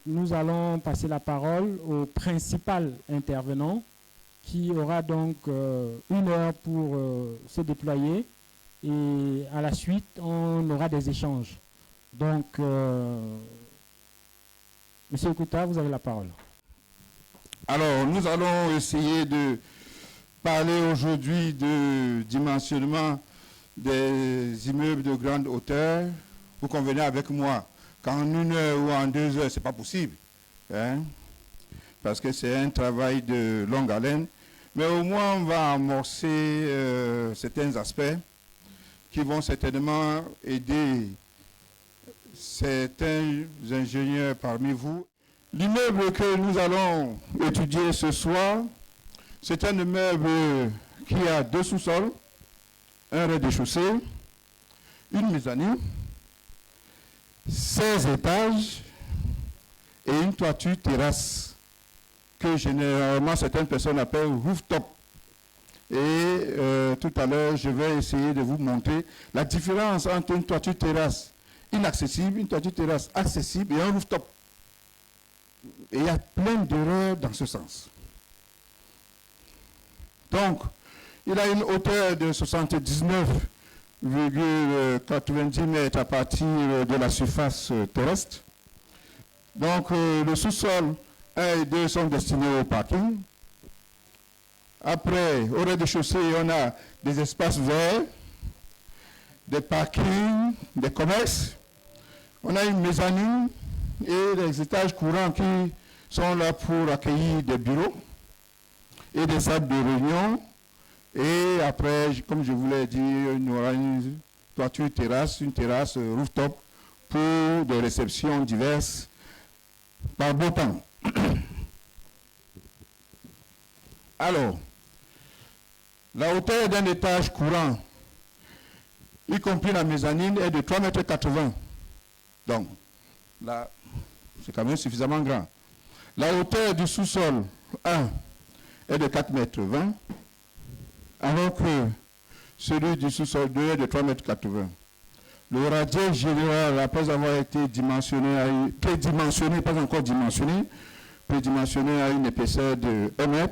nous allons passer la parole au principal intervenant qui aura donc 1 heure pour se déployer et à la suite, on aura des échanges. Donc, Monsieur Kouta, vous avez la parole. Alors, nous allons essayer de parler aujourd'hui de dimensionnement des immeubles de grande hauteur. Vous convenez avec moi qu'en 1 heure ou en 2 heures, ce n'est pas possible. Hein? Parce que c'est un travail de longue haleine. Mais au moins, on va amorcer certains aspects qui vont certainement aider certains ingénieurs parmi vous. L'immeuble que nous allons étudier ce soir, c'est un immeuble qui a 2 sous-sols, un rez-de-chaussée, une mezzanine, 16 étages et une toiture terrasse que généralement certaines personnes appellent rooftop. Et tout à l'heure, je vais essayer de vous montrer la différence entre une toiture terrasse inaccessible, une toiture terrasse accessible et un rooftop. Et il y a plein d'erreurs dans ce sens. Donc, il a une hauteur de 79,90 mètres à partir de la surface terrestre. Donc, le sous-sol 1 et 2 sont destinés au parking. Après, au rez-de-chaussée, on a des espaces verts, des parkings, des commerces. On a une mezzanine et des étages courants qui sont là pour accueillir des bureaux et des salles de réunion. Et après, comme je vous l'ai dit, il y aura une toiture terrasse, une terrasse rooftop pour des réceptions diverses par beau temps. Alors, la hauteur d'un étage courant, y compris la mezzanine, est de 3,80 m. Donc, là, c'est quand même suffisamment grand. La hauteur du sous-sol 1 est de 4,20 m, alors que celui du sous-sol 2 est de 3,80 m. Le radier général, après avoir été dimensionné, prédimensionné, pas encore dimensionné, prédimensionné à une épaisseur de 1 m.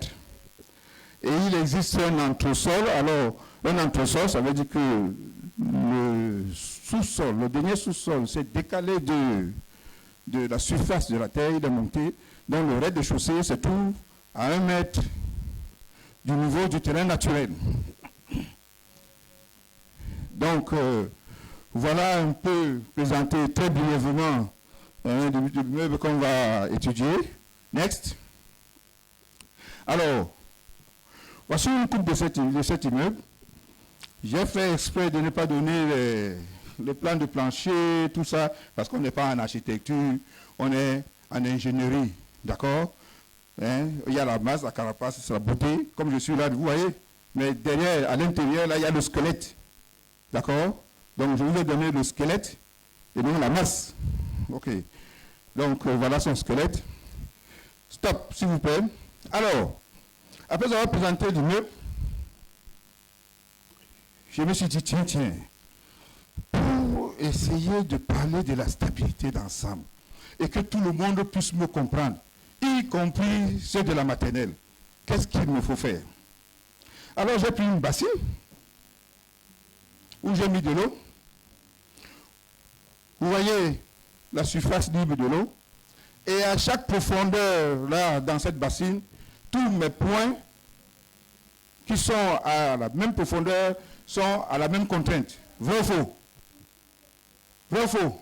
Et il existe un entresol. Alors, un entresol, ça veut dire que le sous-sol, le dernier sous-sol, s'est décalé de la surface de la terre, il est monté. Donc, le rez-de-chaussée se trouve à 1 mètre du niveau du terrain naturel. Donc, voilà un peu présenté très brièvement du meuble qu'on va étudier. Next. Alors, voici une coupe de cet immeuble. J'ai fait exprès de ne pas donner les plans de plancher, tout ça, parce qu'on n'est pas en architecture, on est en ingénierie, d'accord? Hein? Il y a la masse, la carapace, la beauté, comme je suis là, vous voyez. Mais derrière, à l'intérieur, là, il y a le squelette, d'accord? Donc, je vous ai donné le squelette et non la masse. OK. Donc, voilà son squelette. Stop, s'il vous plaît. Alors, après avoir présenté l'immeuble, je me suis dit, tiens, pour essayer de parler de la stabilité d'ensemble et que tout le monde puisse me comprendre, y compris ceux de la maternelle, qu'est-ce qu'il me faut faire? Alors j'ai pris une bassine où j'ai mis de l'eau. Vous voyez la surface libre de l'eau. Et à chaque profondeur, là, dans cette bassine, tous mes points qui sont à la même profondeur sont à la même contrainte. Vrai ou faux? Vrai ou faux?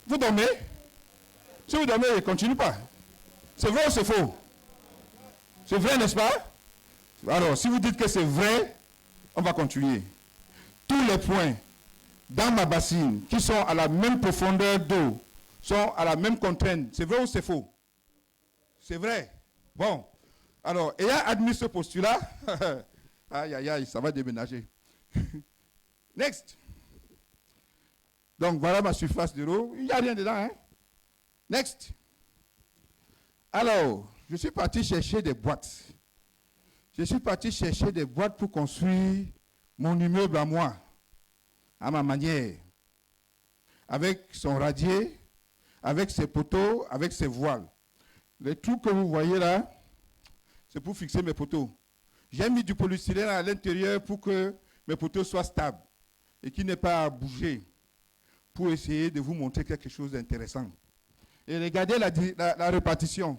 Vous dormez? Si vous dormez, ne continuez pas. C'est vrai ou c'est faux? C'est vrai, n'est-ce pas? Alors, si vous dites que c'est vrai, on va continuer. Tous les points dans ma bassine qui sont à la même profondeur d'eau sont à la même contrainte. C'est vrai ou c'est faux? C'est vrai. Bon. Alors, ayant admis ce postulat, aïe, aïe, aïe, ça va déménager. Next. Donc, voilà ma surface de l'eau. Il n'y a rien dedans, hein? Next. Alors, je suis parti chercher des boîtes. Je suis parti chercher des boîtes pour construire mon immeuble à moi, à ma manière, avec son radier, avec ses poteaux, avec ses voiles. Les trous que vous voyez là, c'est pour fixer mes poteaux. J'ai mis du polystyrène à l'intérieur pour que mes poteaux soient stables et qu'ils n'aient pas à bouger, pour essayer de vous montrer quelque chose d'intéressant. Et regardez la répartition.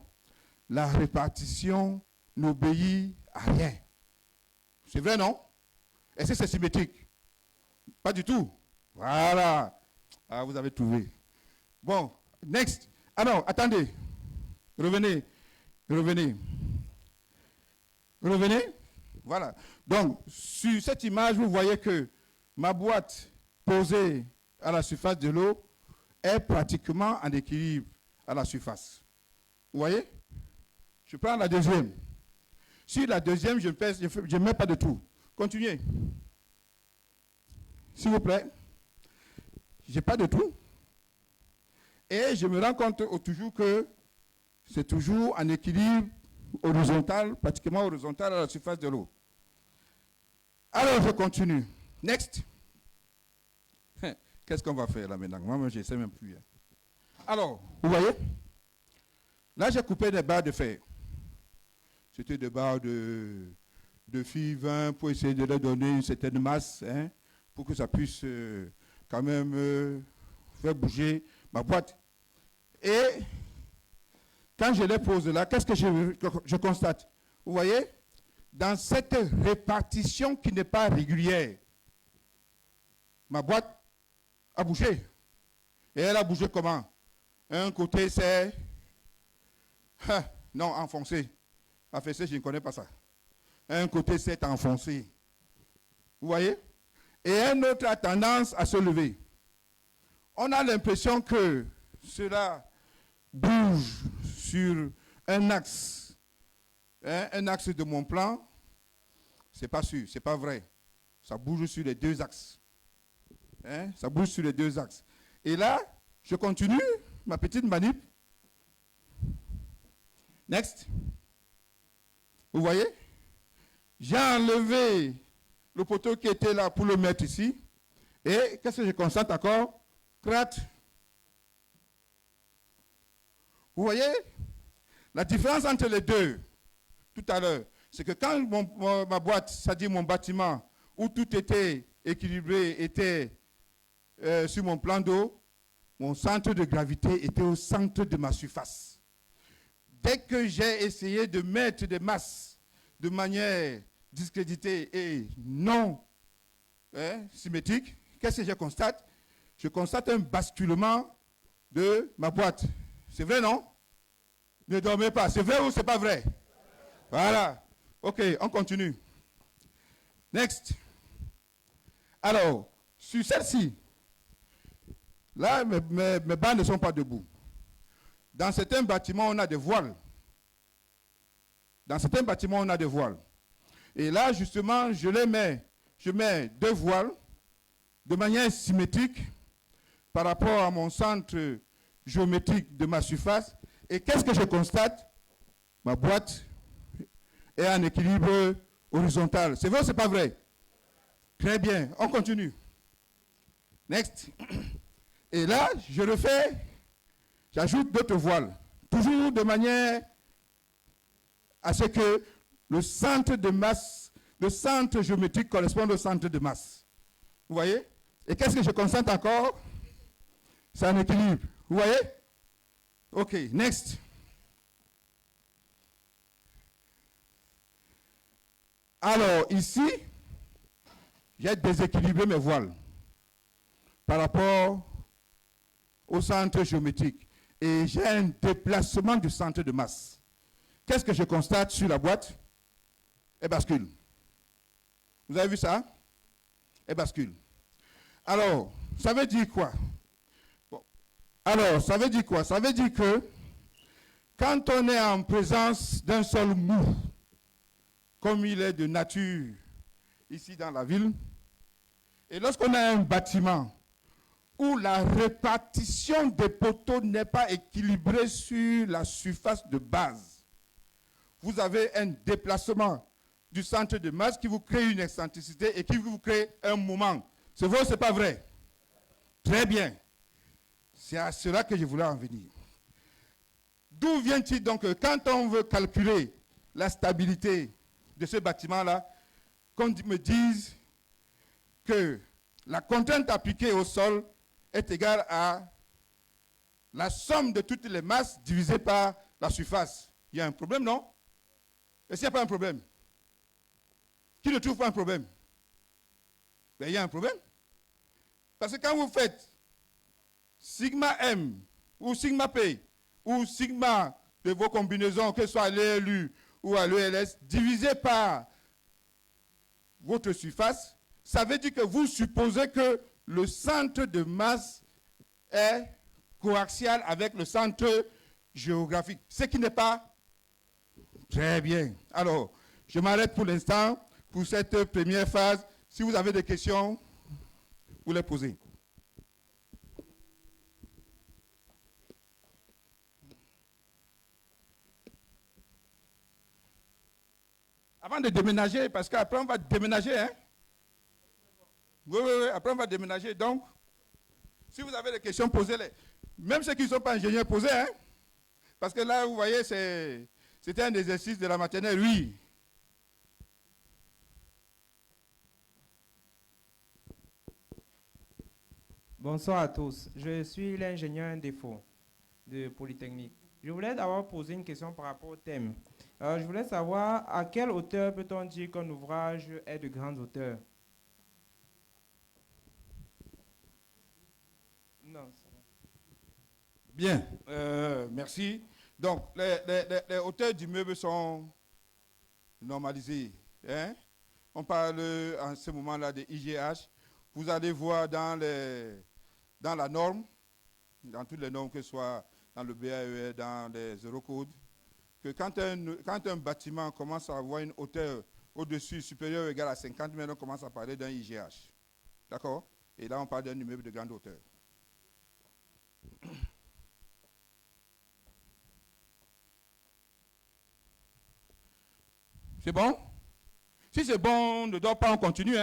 La répartition n'obéit à rien. C'est vrai, non? Est-ce que c'est symétrique? Pas du tout. Voilà. Ah, vous avez trouvé. Bon, next. Ah non, attendez. Revenez. Voilà. Donc, sur cette image, vous voyez que ma boîte posée à la surface de l'eau est pratiquement en équilibre à la surface. Vous voyez? Je prends la deuxième. Sur la deuxième, je ne mets pas de tout. Continuez. S'il vous plaît. Je n'ai pas de tout. Et je me rends compte toujours que c'est toujours en équilibre horizontal, pratiquement horizontal à la surface de l'eau. Alors, je continue. Next. Qu'est-ce qu'on va faire là maintenant? Moi, je ne sais même plus. Alors, vous voyez? Là, j'ai coupé des barres de fer. C'était des barres de Phi 20 pour essayer de leur donner une certaine masse, hein, pour que ça puisse quand même faire bouger ma boîte. Et quand je les pose là, qu'est-ce que je constate? Vous voyez? Dans cette répartition qui n'est pas régulière, ma boîte a bougé. Et elle a bougé comment? Un côté, c'est... non, enfoncé. Affaissé, je ne connais pas ça. Un côté, c'est enfoncé. Vous voyez? Et un autre a tendance à se lever. On a l'impression que cela bouge sur un axe. Hein, un axe de mon plan. C'est pas sûr, c'est pas vrai. Ça bouge sur les deux axes. Hein, ça bouge sur les deux axes. Et là, je continue ma petite manip. Next. Vous voyez? J'ai enlevé le poteau qui était là pour le mettre ici. Et qu'est-ce que je constate encore? Cratte. Vous voyez? La différence entre les deux, tout à l'heure, c'est que quand ma boîte, c'est-à-dire mon bâtiment, où tout était équilibré, était sur mon plan d'eau, mon centre de gravité était au centre de ma surface. Dès que j'ai essayé de mettre des masses de manière discréditée et non symétrique, qu'est-ce que je constate? Je constate un basculement de ma boîte. C'est vrai, non? Ne dormez pas. C'est vrai ou c'est pas vrai? Voilà. OK, on continue. Next. Alors, sur celle-ci, là, mes barres ne sont pas debout. Dans certains bâtiments, on a des voiles. Et là, justement, je mets deux voiles de manière symétrique par rapport à mon centre géométrique de ma surface. Et qu'est-ce que je constate? Ma boîte est en équilibre horizontal. C'est vrai ou c'est pas vrai? Très bien, on continue. Next. Et là, j'ajoute d'autres voiles. Toujours de manière à ce que le centre de masse, le centre géométrique corresponde au centre de masse. Vous voyez? Et qu'est-ce que je constate encore? C'est en équilibre. Vous voyez? OK, next. Alors, ici, j'ai déséquilibré mes voiles par rapport au centre géométrique. Et j'ai un déplacement du centre de masse. Qu'est-ce que je constate sur la boîte? Elle bascule. Vous avez vu ça? Elle bascule. Alors, ça veut dire quoi? Bon. Alors, ça veut dire quoi? Ça veut dire que quand on est en présence d'un sol mou, comme il est de nature ici dans la ville, et lorsqu'on a un bâtiment où la répartition des poteaux n'est pas équilibrée sur la surface de base, vous avez un déplacement du centre de masse qui vous crée une excentricité et qui vous crée un moment. C'est vrai ou ce n'est pas vrai? Très bien. C'est à cela que je voulais en venir. D'où vient-il donc que quand on veut calculer la stabilité de ce bâtiment-là, qu'on me dise que la contrainte appliquée au sol est égale à la somme de toutes les masses divisée par la surface? Il y a un problème, non? Est-ce qu'il n'y a pas un problème? Qui ne trouve pas un problème? Ben, il y a un problème. Parce que quand vous faites sigma M ou sigma P ou sigma de vos combinaisons, que ce soit à l'ELU ou à l'ELS, divisé par votre surface, ça veut dire que vous supposez que le centre de masse est coaxial avec le centre géographique, ce qui n'est pas très bien. Alors, je m'arrête pour l'instant pour cette première phase. Si vous avez des questions, vous les posez. Avant de déménager, parce qu'après on va déménager, hein? Oui, après on va déménager. Donc, si vous avez des questions, posez-les. Même ceux qui ne sont pas ingénieurs, posez, hein? Parce que là, vous voyez, c'était un exercice de la maternelle, oui. Bonsoir à tous. Je suis l'ingénieur Ndefo de Polytechnique. Je voulais d'abord poser une question par rapport au thème. Je voulais savoir à quelle hauteur peut-on dire qu'un ouvrage est de grande hauteur? Non, ça va. Bien, merci. Donc, les hauteurs du meuble sont normalisées. Hein? On parle en ce moment-là de IGH. Vous allez voir dans la norme, dans toutes les normes, que ce soit dans le BAE, dans les Eurocodes, que quand un bâtiment commence à avoir une hauteur au-dessus, supérieure ou égale à 50 mètres, on commence à parler d'un IGH. D'accord? Et là, on parle d'un immeuble de grande hauteur. C'est bon? Si c'est bon, on ne doit pas en continuer.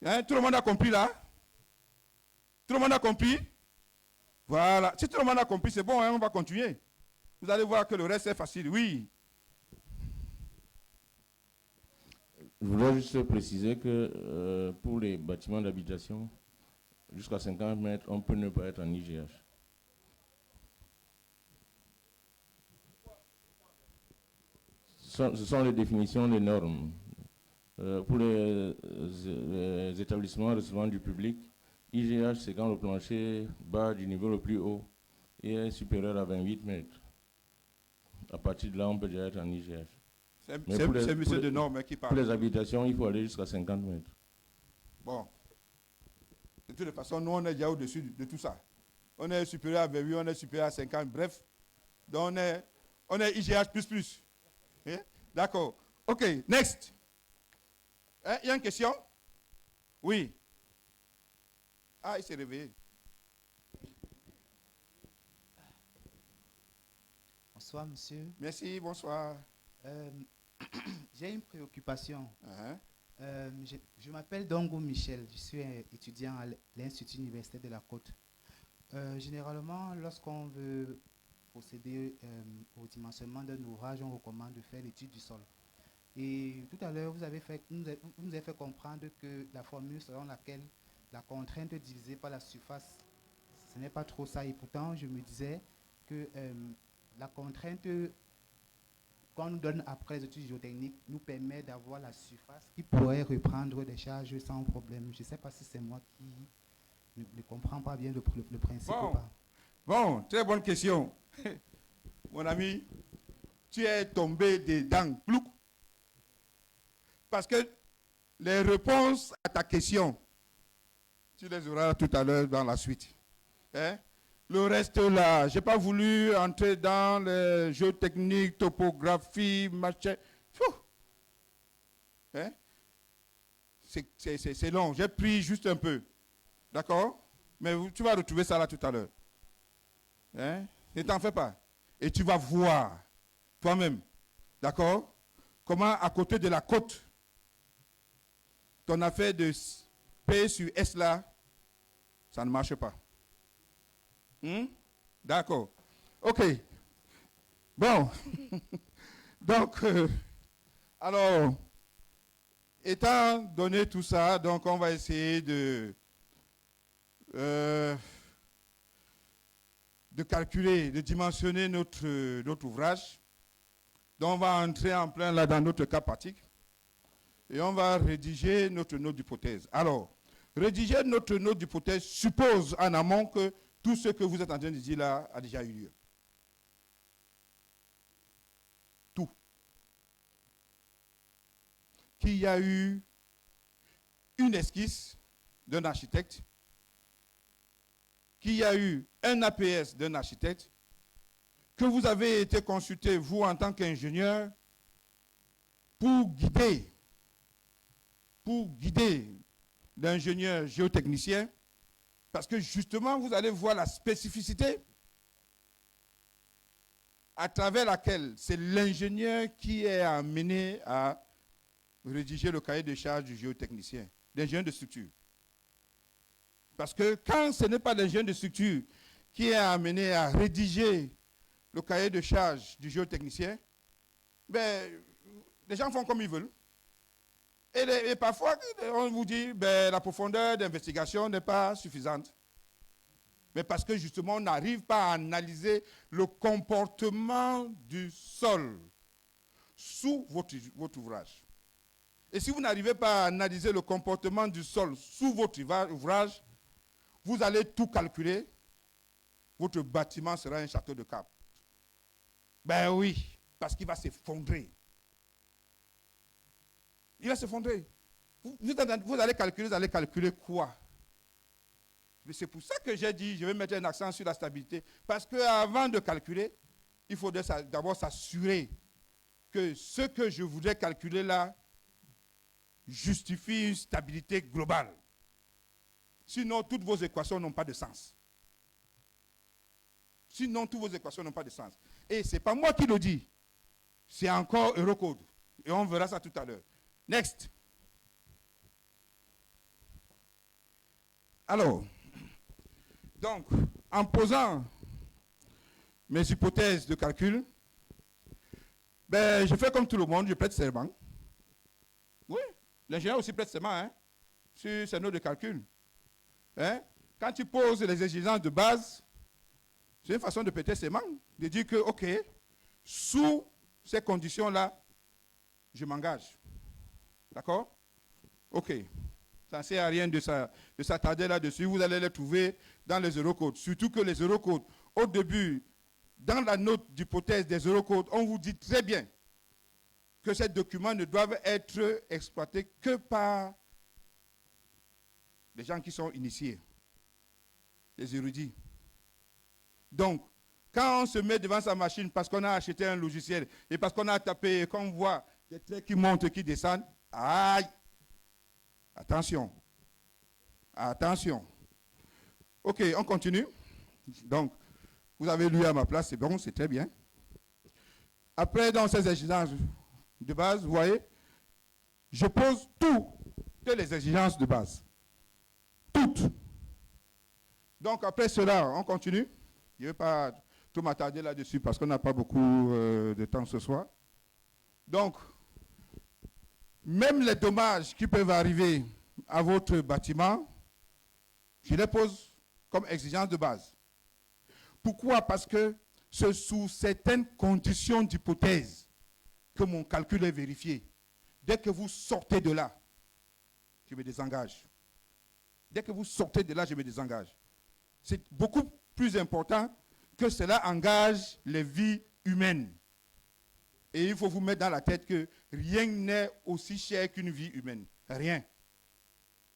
Hein? Tout le monde a compris là? Tout le monde a compris? Voilà. Si tout le monde a compris, c'est bon, hein, on va continuer. Vous allez voir que le reste est facile. Oui. Je voudrais juste préciser que pour les bâtiments d'habitation, jusqu'à 50 mètres, on peut ne pas être en IGH. Ce sont les définitions des normes. Pour les établissements recevant du public, IGH, c'est quand le plancher bat du niveau le plus haut et est supérieur à 28 mètres. À partir de là, on peut déjà être en IGH. C'est monsieur de normes qui parle. Pour les habitations, il faut aller jusqu'à 50 mètres. Bon. De toute façon, nous, on est déjà au-dessus de tout ça. On est supérieur à 28, on est supérieur à 50, bref. Donc, on est IGH++. Hein? D'accord. OK, next. Il y a une question? Oui. Ah, il s'est réveillé. Bonsoir, monsieur. Merci, bonsoir. J'ai une préoccupation. Uh-huh. Je m'appelle Dongo Michel. Je suis étudiant à l'Institut universitaire de la Côte. Généralement, lorsqu'on veut procéder au dimensionnement d'un ouvrage, on recommande de faire l'étude du sol. Et tout à l'heure, vous nous avez fait comprendre que la formule selon laquelle la contrainte divisée par la surface, ce n'est pas trop ça. Et pourtant, je me disais que la contrainte qu'on nous donne après les études géotechniques nous permet d'avoir la surface qui pourrait reprendre les charges sans problème. Je ne sais pas si c'est moi qui ne comprends pas bien le principe ou pas. Bon, très bonne question. Mon ami, tu es tombé dedans. Parce que les réponses à ta question, tu les auras tout à l'heure dans la suite. Hein? Le reste là, je n'ai pas voulu entrer dans les jeux techniques, topographie, machin. Hein? C'est long, j'ai pris juste un peu. D'accord? Mais tu vas retrouver ça là tout à l'heure. Hein? Ne t'en fais pas. Et tu vas voir toi-même. D'accord? Comment à côté de la côte, ton affaire de P sur S là, ça ne marche pas. D'accord. OK. Bon. Donc, alors, étant donné tout ça, donc on va essayer de calculer, de dimensionner notre ouvrage. Donc, on va entrer en plein là dans notre cas pratique et on va rédiger notre note d'hypothèse. Alors, rédiger notre note d'hypothèse suppose en amont que tout ce que vous êtes en train de dire là a déjà eu lieu. Tout. Qu'il y a eu une esquisse d'un architecte, qu'il y a eu un APS d'un architecte, que vous avez été consulté, vous, en tant qu'ingénieur, pour guider l'ingénieur géotechnicien, parce que justement, vous allez voir la spécificité à travers laquelle c'est l'ingénieur qui est amené à rédiger le cahier de charge du géotechnicien, l'ingénieur de structure. Parce que quand ce n'est pas l'ingénieur de structure qui est amené à rédiger le cahier de charge du géotechnicien, ben, les gens font comme ils veulent. Et parfois, on vous dit ben, la profondeur d'investigation n'est pas suffisante. Mais parce que justement, on n'arrive pas à analyser le comportement du sol sous votre ouvrage. Et si vous n'arrivez pas à analyser le comportement du sol sous votre ouvrage, vous allez tout calculer. Votre bâtiment sera un château de cartes. Ben oui, parce qu'il va s'effondrer. Il va s'effondrer. Vous allez calculer quoi? Mais c'est pour ça que j'ai dit, je vais mettre un accent sur la stabilité. Parce qu'avant de calculer, il faudrait d'abord s'assurer que ce que je voudrais calculer là justifie une stabilité globale. Sinon, toutes vos équations n'ont pas de sens. Sinon, toutes vos équations n'ont pas de sens. Et ce n'est pas moi qui le dis. C'est encore Eurocode. Et on verra ça tout à l'heure. Next. Alors, donc, en posant mes hypothèses de calcul, ben, je fais comme tout le monde, je prête serment. Oui, l'ingénieur aussi prête serment, hein, sur ses notes de calcul. Hein? Quand tu poses les exigences de base, c'est une façon de prêter serment, de dire que, OK, sous ces conditions-là, je m'engage. D'accord? OK. Ça ne sert à rien de s'attarder là-dessus. Vous allez les trouver dans les Eurocodes. Surtout que les Eurocodes, au début, dans la note d'hypothèse des Eurocodes, on vous dit très bien que ces documents ne doivent être exploités que par les gens qui sont initiés, les érudits. Donc, quand on se met devant sa machine parce qu'on a acheté un logiciel et parce qu'on a tapé et qu'on voit des traits qui montent et qui descendent, aïe! Attention. Attention. OK, on continue. Donc, vous avez lu à ma place, c'est bon, c'est très bien. Après, dans ces exigences de base, vous voyez, je pose toutes les exigences de base. Toutes. Donc, après cela, on continue. Je ne vais pas tout m'attarder là-dessus parce qu'on n'a pas beaucoup de temps ce soir. Donc, même les dommages qui peuvent arriver à votre bâtiment, je les pose comme exigence de base. Pourquoi? Parce que c'est sous certaines conditions d'hypothèse que mon calcul est vérifié. Dès que vous sortez de là, je me désengage. Dès que vous sortez de là, je me désengage. C'est beaucoup plus important que cela engage les vies humaines. Et il faut vous mettre dans la tête que rien n'est aussi cher qu'une vie humaine. Rien.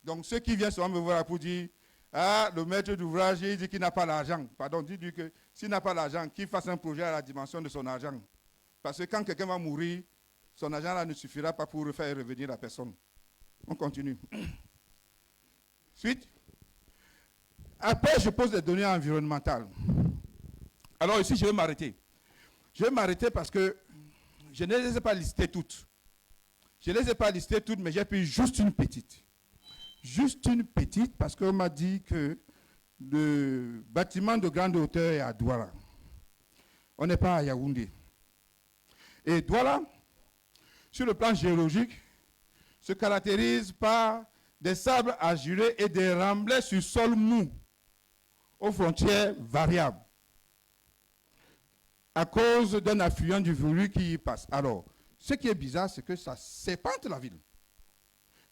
Donc ceux qui viennent souvent me voir pour dire, ah, le maître d'ouvrage, il dit qu'il n'a pas l'argent. Pardon, dis-lui que s'il n'a pas l'argent, qu'il fasse un projet à la dimension de son argent. Parce que quand quelqu'un va mourir, son argent là ne suffira pas pour faire revenir la personne. On continue. Suite. Après, je pose des données environnementales. Alors ici, je vais m'arrêter. Je vais m'arrêter parce que je ne les ai pas listées toutes. Je ne les ai pas listées toutes, mais j'ai pris juste une petite. Juste une petite parce qu'on m'a dit que de bâtiments de grande hauteur est à Douala. On n'est pas à Yaoundé. Et Douala, sur le plan géologique, se caractérise par des sables argileux et des remblais sur sol mou, aux frontières variables, à cause d'un affluent du Volu qui y passe. Alors, ce qui est bizarre, c'est que ça serpente la ville.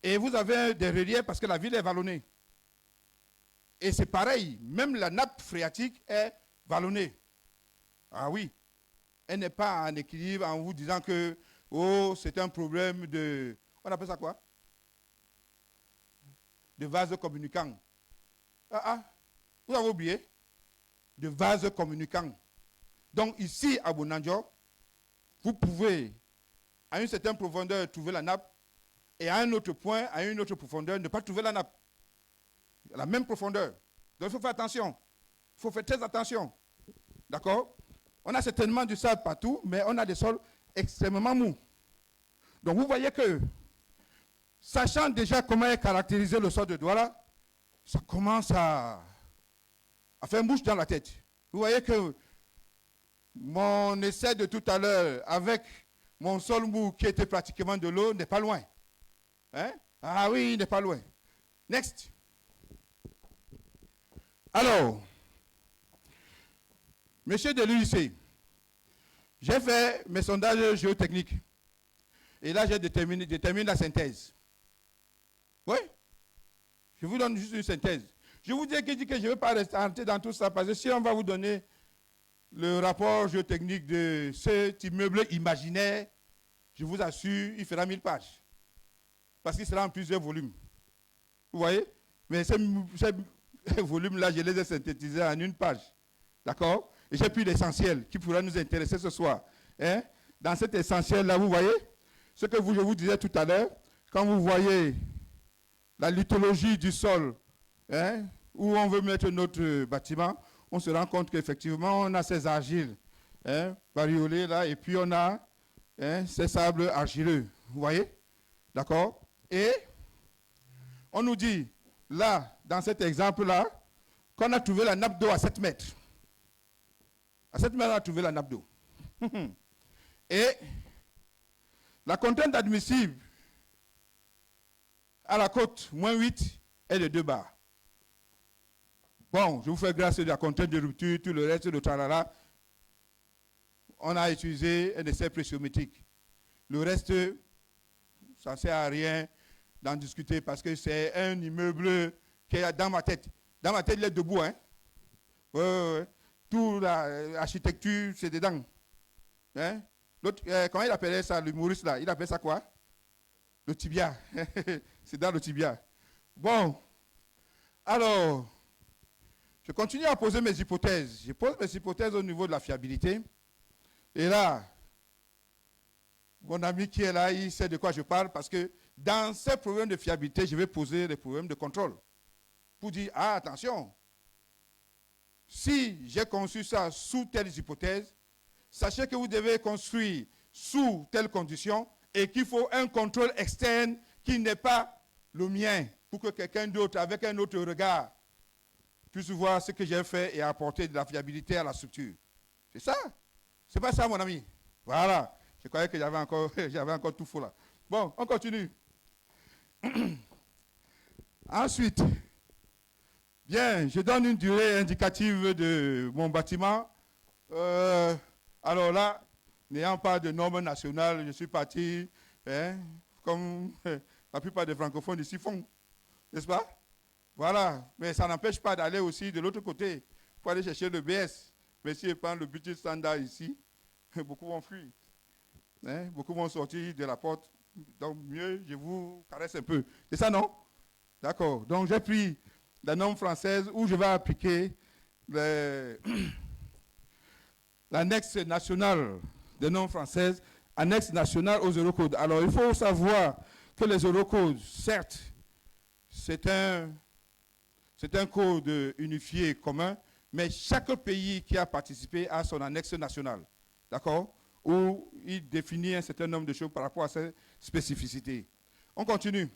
Et vous avez des reliefs parce que la ville est vallonnée. Et c'est pareil, même la nappe phréatique est vallonnée. Ah oui, elle n'est pas en équilibre en vous disant que oh, c'est un problème de... On appelle ça quoi? De vase communicant. Vous avez oublié? De vase communicant. Donc ici, à Bonanjo, vous pouvez, à une certaine profondeur, trouver la nappe, et à un autre point, à une autre profondeur, ne pas trouver la nappe. La même profondeur. Donc il faut faire attention. Il faut faire très attention. D'accord? On a certainement du sable partout, mais on a des sols extrêmement mous. Donc vous voyez que, sachant déjà comment est caractérisé le sol de Douala, ça commence à faire mouche dans la tête. Vous voyez que mon essai de tout à l'heure avec mon sol mou qui était pratiquement de l'eau n'est pas loin. Hein? Ah oui, il n'est pas loin. Next. Alors, monsieur de l'UIC, j'ai fait mes sondages géotechniques. Et là, j'ai déterminé la synthèse. Oui? Je vous donne juste une synthèse. Je vous dis que je ne vais pas rester dans tout ça, parce que si on va vous donner le rapport géotechnique de cet immeuble imaginaire, je vous assure, il fera 1000 pages. Parce qu'il sera en plusieurs volumes. Vous voyez? Mais ces volumes-là, je les ai synthétisés en une page. D'accord? Et j'ai pris l'essentiel qui pourra nous intéresser ce soir. Hein? Dans cet essentiel-là, vous voyez, ce que je vous disais tout à l'heure, quand vous voyez la lithologie du sol, hein, où on veut mettre notre bâtiment, on se rend compte qu'effectivement, on a ces argiles bariolées là, et puis on a ces sables argileux. Vous voyez? D'accord? Et on nous dit, là, dans cet exemple-là, qu'on a trouvé la nappe d'eau à 7 mètres. À 7 mètres, on a trouvé la nappe d'eau. Et la contrainte admissible à la côte, moins 8, est de 2 bars. Bon, je vous fais grâce de la contrainte de rupture, tout le reste de tralala. On a utilisé un essai pressiométrique. Le reste, ça ne sert à rien d'en discuter parce que c'est un immeuble qui est dans ma tête. Dans ma tête, il est debout. Hein? Ouais. Toute l'architecture, c'est dedans. Hein? Comment il appelait ça, l'humoriste là? Il appelait ça quoi? Le tibia. C'est dans le tibia. Bon. Alors, je continue à poser mes hypothèses. Je pose mes hypothèses au niveau de la fiabilité. Et là, mon ami qui est là, il sait de quoi je parle parce que dans ces problèmes de fiabilité, je vais poser des problèmes de contrôle. Pour dire, attention, si j'ai conçu ça sous telle hypothèse, sachez que vous devez construire sous telle condition et qu'il faut un contrôle externe qui n'est pas le mien pour que quelqu'un d'autre, avec un autre regard, puisse voir ce que j'ai fait et apporter de la fiabilité à la structure. C'est ça. C'est pas ça, mon ami. Voilà. Je croyais que j'avais encore tout faux là. Bon, on continue. Ensuite, bien, je donne une durée indicative de mon bâtiment. Alors là, n'ayant pas de normes nationales, je suis parti, comme la plupart des francophones ici font, n'est-ce pas? Voilà, mais ça n'empêche pas d'aller aussi de l'autre côté pour aller chercher le BS. Mais si je prends le budget standard ici, beaucoup vont fuir. Beaucoup vont sortir de la porte. Donc mieux, je vous caresse un peu. C'est ça, non? D'accord. Donc j'ai pris la norme française où je vais appliquer l'annexe nationale des normes françaises, annexe nationale aux Eurocodes. Alors il faut savoir que les Eurocodes, certes, c'est un code unifié commun, mais chaque pays qui a participé a son annexe nationale. D'accord? Où il définit un certain nombre de choses par rapport à ses spécificités. On continue.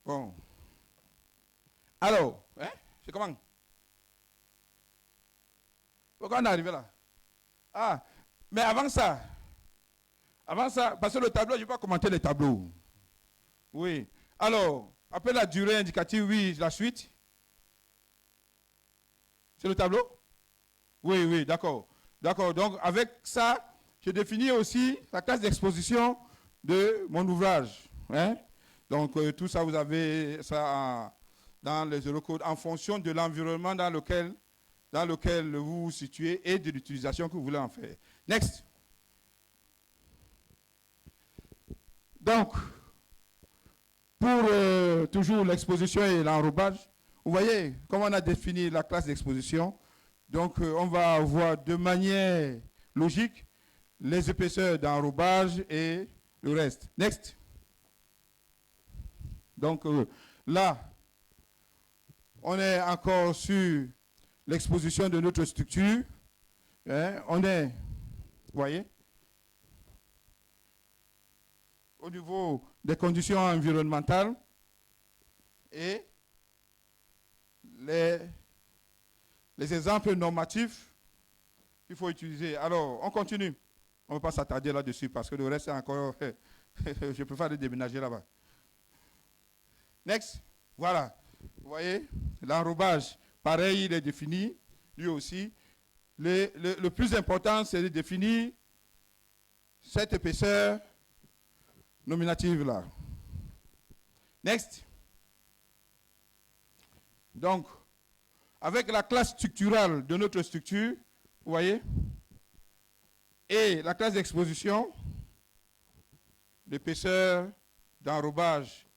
Bon. Alors, hein? C'est comment? Pourquoi on est arrivé là? Ah, mais avant ça, parce que le tableau, je ne vais pas commenter les tableaux. Oui. Alors, après la durée indicative, oui, la suite. C'est le tableau? Oui, oui, d'accord. D'accord. Donc, avec ça, je définis aussi la classe d'exposition de mon ouvrage. Hein? Donc, tout ça, vous avez ça dans les Eurocodes en fonction de l'environnement dans lequel vous vous situez et de l'utilisation que vous voulez en faire. Next. Donc, pour toujours l'exposition et l'enrobage, vous voyez comment on a défini la classe d'exposition. Donc, on va avoir de manière logique les épaisseurs d'enrobage et le reste. Next. Donc, là, on est encore sur l'exposition de notre structure. Hein, on est, vous voyez, au niveau des conditions environnementales et les exemples normatifs qu'il faut utiliser. Alors, on continue. On ne va pas s'attarder là-dessus parce que le reste est encore... je préfère le déménager là-bas. Next. Voilà. Vous voyez, l'enrobage, pareil, il est défini, lui aussi. Le plus important, c'est de définir cette épaisseur nominative-là. Next. Donc, avec la classe structurale de notre structure, vous voyez, et la classe d'exposition, l'épaisseur d'enrobage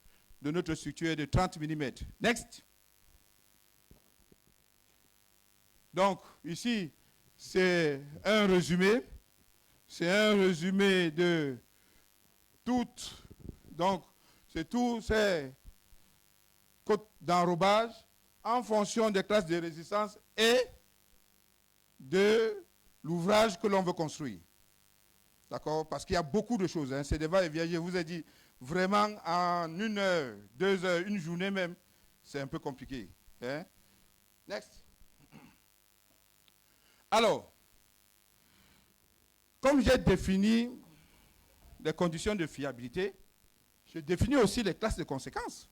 de notre structure est de 30 mm. Next. Donc, ici, c'est un résumé. C'est un résumé de toutes. Donc, c'est tous ces codes d'enrobage en fonction des classes de résistance et de l'ouvrage que l'on veut construire. D'accord? Parce qu'il y a beaucoup de choses. Hein. C'est des va-et-vient. Je vous ai dit, vraiment, en 1 heure, 2 heures, une journée même, c'est un peu compliqué. Hein? Next. Alors, comme j'ai défini les conditions de fiabilité, je définis aussi les classes de conséquences.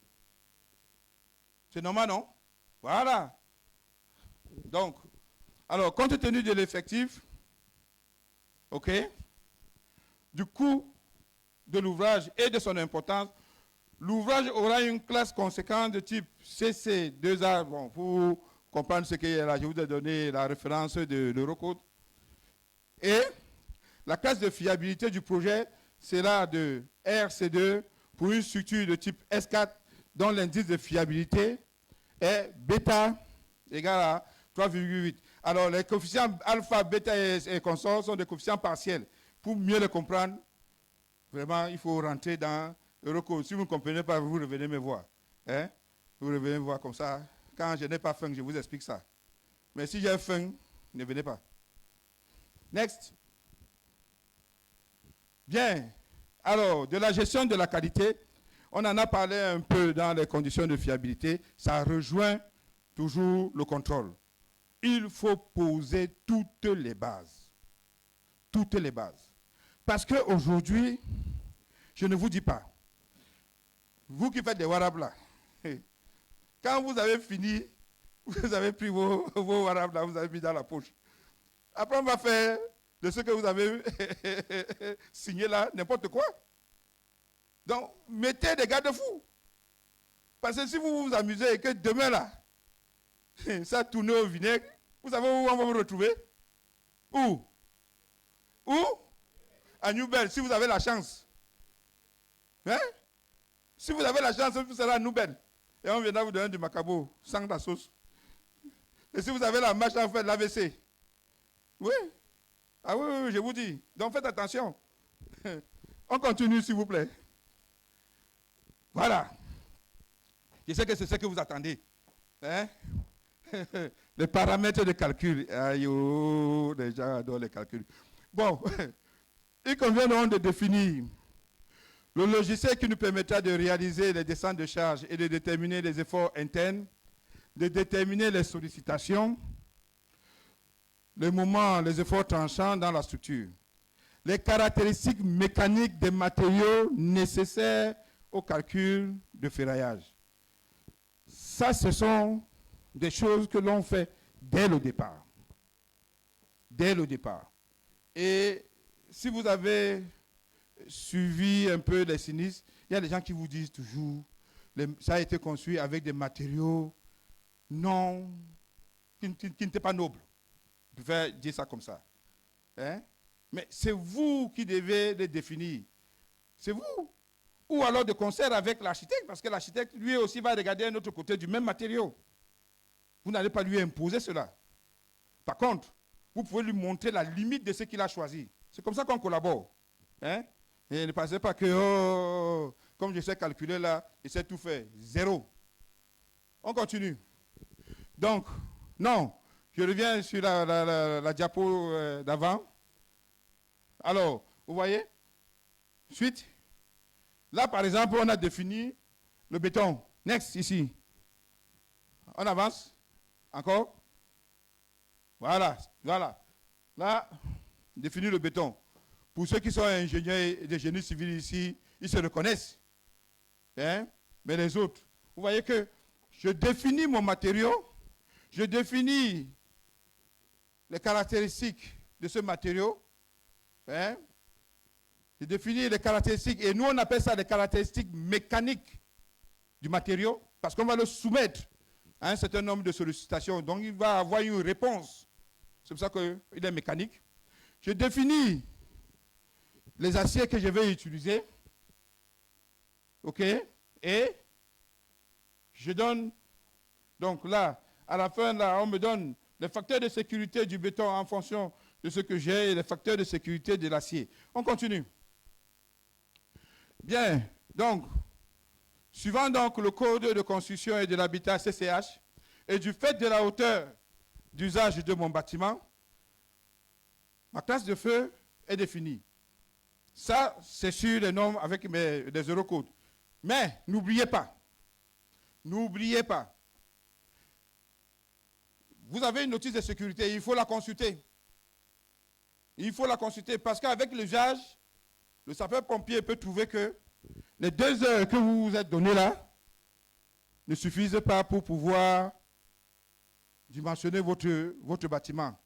C'est normal, non? Voilà. Donc, alors, compte tenu de l'effectif, OK, du coût de l'ouvrage et de son importance, l'ouvrage aura une classe conséquente de type CC 2A. Bon, pour comprendre ce qu'il y a là, je vous ai donné la référence de l'Eurocode. Et la classe de fiabilité du projet sera de RC2 pour une structure de type S4 dont l'indice de fiabilité est bêta égal à 3,8. Alors, les coefficients alpha, bêta et consorts sont des coefficients partiels. Pour mieux les comprendre, vraiment, il faut rentrer dans Eurocode. Si vous ne comprenez pas, vous revenez me voir. Hein? Vous revenez me voir comme ça. Quand je n'ai pas faim, je vous explique ça. Mais si j'ai faim, ne venez pas. Next. Bien. Alors, de la gestion de la qualité, on en a parlé un peu dans les conditions de fiabilité. Ça rejoint toujours le contrôle. Il faut poser toutes les bases. Toutes les bases. Parce qu'aujourd'hui, je ne vous dis pas, vous qui faites des warab là, quand vous avez fini, vous avez pris vos warab là, vous avez mis dans la poche. Après, on va faire de ce que vous avez signé là, n'importe quoi. Donc, mettez des garde-fous. Parce que si vous vous amusez et que demain là, ça tourne au vinaigre, vous savez où on va vous retrouver? Où? À Nouvelle, si vous avez la chance. Hein? Si vous avez la chance, vous serez à Nouvelle. Et on viendra vous donner du macabo, sans la sauce. Et si vous avez la marche à faire de l'AVC. Oui. Ah oui, oui, je vous dis. Donc faites attention. On continue, s'il vous plaît. Voilà. Je sais que c'est ce que vous attendez. Hein? Les paramètres de calcul. Aïe, oh, les gens adorent les calculs. Bon, il convient donc de définir le logiciel qui nous permettra de réaliser les descentes de charge et de déterminer les efforts internes de déterminer les sollicitations, les moments, les efforts tranchants dans la structure, les caractéristiques mécaniques des matériaux nécessaires au calcul de ferraillage. Ça, ce sont des choses que l'on fait dès le départ. Dès le départ. Et si vous avez suivi un peu les sinistres, il y a des gens qui vous disent toujours ça a été construit avec des matériaux qui n'étaient pas nobles. Je vais dire ça comme ça. Hein? Mais c'est vous qui devez les définir. C'est vous. Ou alors de concert avec l'architecte, parce que l'architecte, lui aussi, va regarder un autre côté du même matériau. Vous n'allez pas lui imposer cela. Par contre, vous pouvez lui montrer la limite de ce qu'il a choisi. C'est comme ça qu'on collabore. Hein? Et ne pensez pas que, comme je sais calculer là, il sait tout faire. Zéro. On continue. Donc, non, je reviens sur la diapo d'avant. Alors, vous voyez? Suite. Là, par exemple, on a défini le béton. Next, ici. On avance. Encore. Voilà, voilà. Là, définir le béton. Pour ceux qui sont ingénieurs et des génies civils ici, ils se reconnaissent. Hein? Mais les autres, vous voyez que je définis mon matériau, je définis les caractéristiques de ce matériau. Hein? Je définis les caractéristiques, et nous on appelle ça les caractéristiques mécaniques du matériau, parce qu'on va le soumettre à un certain nombre de sollicitations. Donc il va avoir une réponse. C'est pour ça qu'il est mécanique. Je définis les aciers que je vais utiliser. OK? Et je donne, donc là, à la fin, là, on me donne les facteurs de sécurité du béton en fonction de ce que j'ai et les facteurs de sécurité de l'acier. On continue. Bien, donc, suivant donc le code de construction et de l'habitat CCH, et du fait de la hauteur d'usage de mon bâtiment, ma classe de feu est définie. Ça, c'est sur les normes avec des eurocodes. Mais n'oubliez pas, vous avez une notice de sécurité, il faut la consulter. Il faut la consulter parce qu'avec l'usage, le sapeur-pompier peut trouver que les 2 heures que vous vous êtes données là ne suffisent pas pour pouvoir dimensionner votre bâtiment.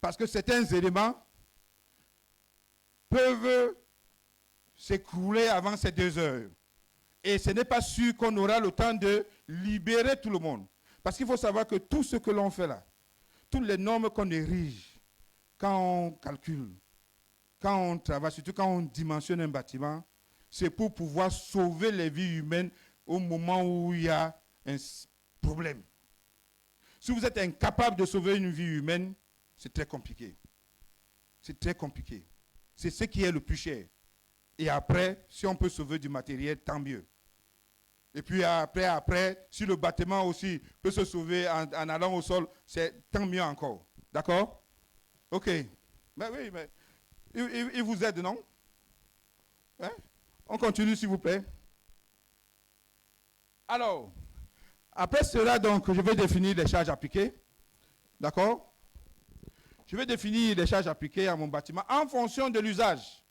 Parce que certains éléments peuvent s'écrouler avant ces 2 heures. Et ce n'est pas sûr qu'on aura le temps de libérer tout le monde. Parce qu'il faut savoir que tout ce que l'on fait là, toutes les normes qu'on érige, quand on calcule, quand on travaille, surtout quand on dimensionne un bâtiment, c'est pour pouvoir sauver les vies humaines au moment où il y a un problème. Si vous êtes incapable de sauver une vie humaine, c'est très compliqué. C'est très compliqué. C'est ce qui est le plus cher. Et après, si on peut sauver du matériel, tant mieux. Et puis après, si le bâtiment aussi peut se sauver en allant au sol, c'est tant mieux encore. D'accord? OK. Mais oui, mais il vous aide, non? Hein? On continue, s'il vous plaît. Alors, après cela, donc, je vais définir les charges appliquées. D'accord? Je vais définir les charges appliquées à mon bâtiment en fonction de l'usage.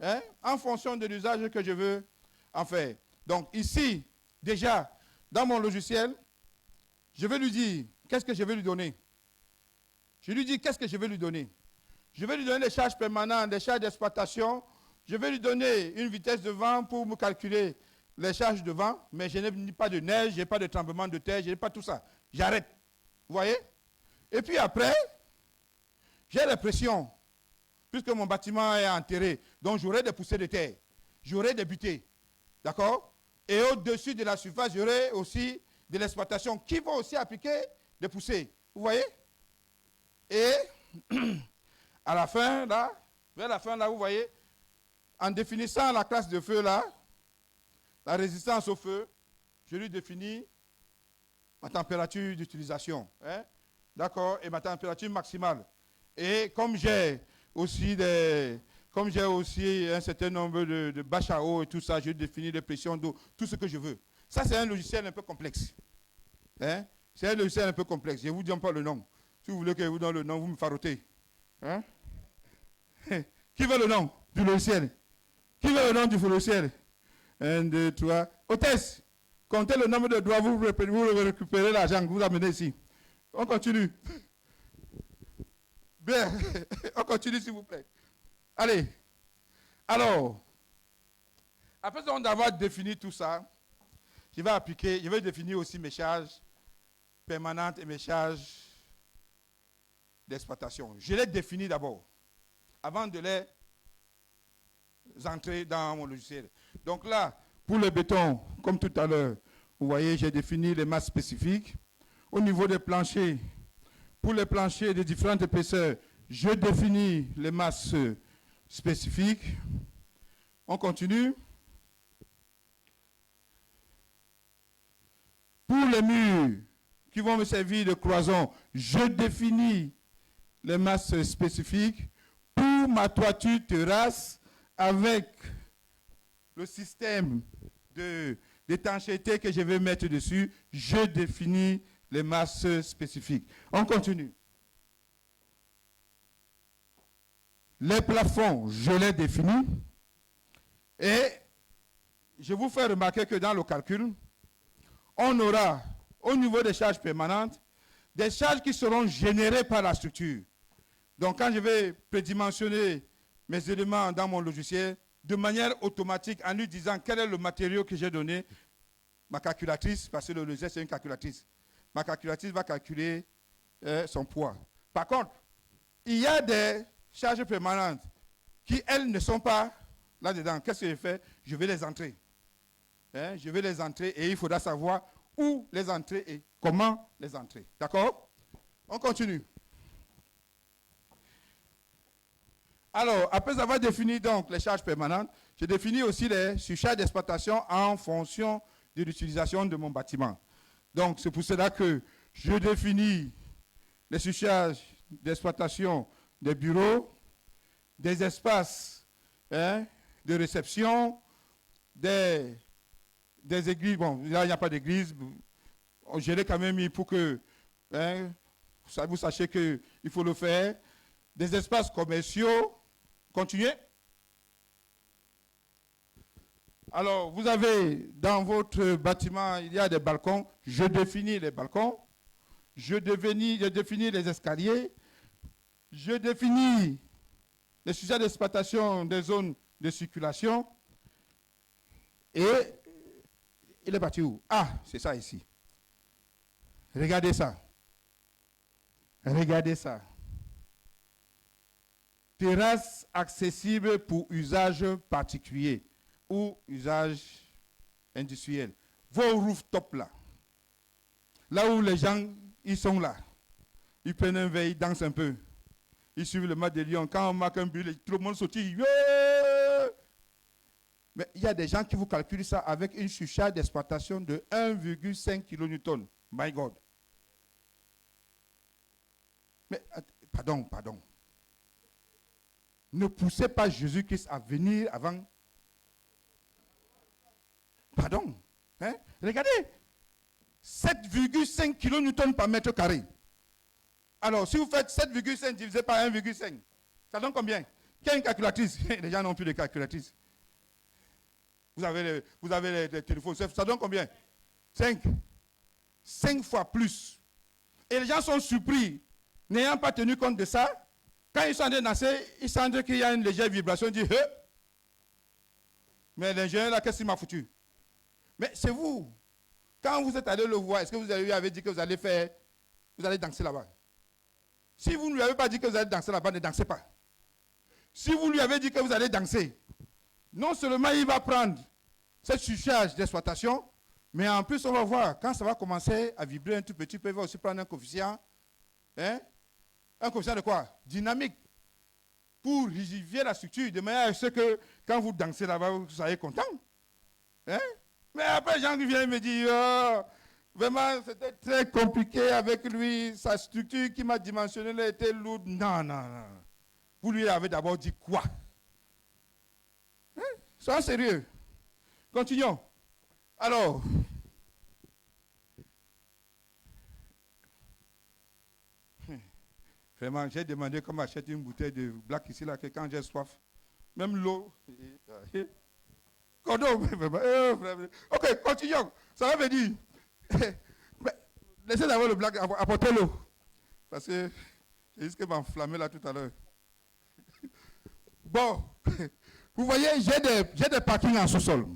Hein? En fonction de l'usage que je veux en faire. Donc, ici, déjà, dans mon logiciel, je vais lui dire, qu'est-ce que je vais lui donner? Je lui dis, qu'est-ce que je vais lui donner? Je vais lui donner les charges permanentes, les charges d'exploitation. Je vais lui donner une vitesse de vent pour me calculer les charges de vent, mais je n'ai pas de neige, je n'ai pas de tremblement de terre, je n'ai pas tout ça. J'arrête. Vous voyez? Et puis après, j'ai les pressions, puisque mon bâtiment est enterré. Donc j'aurai des poussées de terre, j'aurai des butées. D'accord? Et au-dessus de la surface, j'aurai aussi de l'exploitation qui vont aussi appliquer des poussées. Vous voyez? Et à la fin, là, vers la fin, là, vous voyez, en définissant la classe de feu, là, la résistance au feu, je lui définis ma température d'utilisation. Hein? D'accord? Et ma température maximale. Et comme j'ai aussi un certain nombre de bâches à eau et tout ça, je définis les pressions d'eau, tout ce que je veux. Ça, c'est un logiciel un peu complexe. Hein? C'est un logiciel un peu complexe. Je ne vous dis pas le nom. Si vous voulez que je vous donne le nom, vous me farotez. Hein? Qui veut le nom du logiciel? Qui veut le nom du logiciel? 1, 2, 3. Hôtesse, comptez le nombre de doigts, vous récupérez l'argent que vous amenez ici. On continue. Bien, on continue s'il vous plaît. Allez. Alors, après d'avoir défini tout ça, je vais définir aussi mes charges permanentes et mes charges d'exploitation. Je les définis d'abord, avant de les entrer dans mon logiciel. Donc là, pour le béton, comme tout à l'heure, vous voyez, j'ai défini les masses spécifiques. Au niveau des planchers, pour les planchers de différentes épaisseurs, je définis les masses spécifiques. On continue. Pour les murs qui vont me servir de cloison, je définis les masses spécifiques. Pour ma toiture terrasse, avec le système d'étanchéité que je vais mettre dessus, je définis les masses spécifiques. On continue. Les plafonds, je les définis. Et je vous fais remarquer que dans le calcul, on aura, au niveau des charges permanentes, des charges qui seront générées par la structure. Donc, quand je vais prédimensionner mes éléments dans mon logiciel, de manière automatique, en lui disant quel est le matériau que j'ai donné, ma calculatrice, parce que le logiciel, c'est une calculatrice, ma calculatrice va calculer son poids. Par contre, il y a des charges permanentes qui, elles, ne sont pas là-dedans. Qu'est-ce que je fais? Je vais les entrer. Je vais les entrer et il faudra savoir où les entrer et comment les entrer. D'accord? On continue. Alors, après avoir défini donc les charges permanentes, je définis aussi les surcharges d'exploitation en fonction de l'utilisation de mon bâtiment. Donc, c'est pour cela que je définis les surcharges d'exploitation des bureaux, des espaces de réception, des églises. Bon, là, il n'y a pas d'église. Je l'ai quand même mis pour que vous sachiez qu'il faut le faire. Des espaces commerciaux. Continuez. Alors, vous avez dans votre bâtiment, il y a des balcons. Je définis les balcons. Je définis les escaliers. Je définis les sujets d'exploitation des zones de circulation. Et il est parti où? Ah, c'est ça ici. Regardez ça. Regardez ça. Terrasse accessible pour usage particulier ou usage industriel. Vos rooftops là. Là où les gens, ils sont là. Ils prennent un verre, ils dansent un peu. Ils suivent le match de Lyon. Quand on marque un but, tout le monde sautille. Yeah! Mais il y a des gens qui vous calculent ça avec une surcharge d'exploitation de 1,5 kN. My God. Mais, pardon. Ne poussez pas Jésus-Christ à venir avant. Pardon. Regardez. 7,5 kN par mètre carré. Alors, si vous faites 7,5 divisé par 1,5, ça donne combien? Qui a une calculatrice? Les gens n'ont plus de calculatrice. Vous avez les téléphones, ça donne combien? 5. 5 fois plus. Et les gens sont surpris, n'ayant pas tenu compte de ça. Quand ils sont en train de danser, ils sentent qu'il y a une légère vibration. Ils disent, mais l'ingénieur là, qu'est-ce qu'il m'a foutu? Mais c'est vous. Quand vous êtes allé le voir, est-ce que vous lui avez dit que vous allez danser là-bas? Si vous ne lui avez pas dit que vous allez danser là-bas, ne dansez pas. Si vous lui avez dit que vous allez danser, non seulement il va prendre cette surcharge d'exploitation, mais en plus on va voir, quand ça va commencer à vibrer un tout petit peu, il va aussi prendre un coefficient. Un coefficient de quoi? Dynamique. Pour rigidifier la structure, de manière à ce que quand vous dansez là-bas, vous soyez content. Mais après, les gens qui viennent me dire, oh, vraiment, c'était très compliqué avec lui, sa structure qui m'a dimensionné, elle était lourde. Non. Vous lui avez d'abord dit quoi? Soyez sérieux. Continuons. Alors, Vraiment, j'ai demandé qu'on m'achète une bouteille de black ici, là, que quand j'ai soif, même l'eau. Ok, continuons. Ça veut dire. Laissez d'abord le black, apportez l'eau. Parce que je risque de m'enflammer là tout à l'heure. Bon, vous voyez, j'ai des parkings en sous-sol.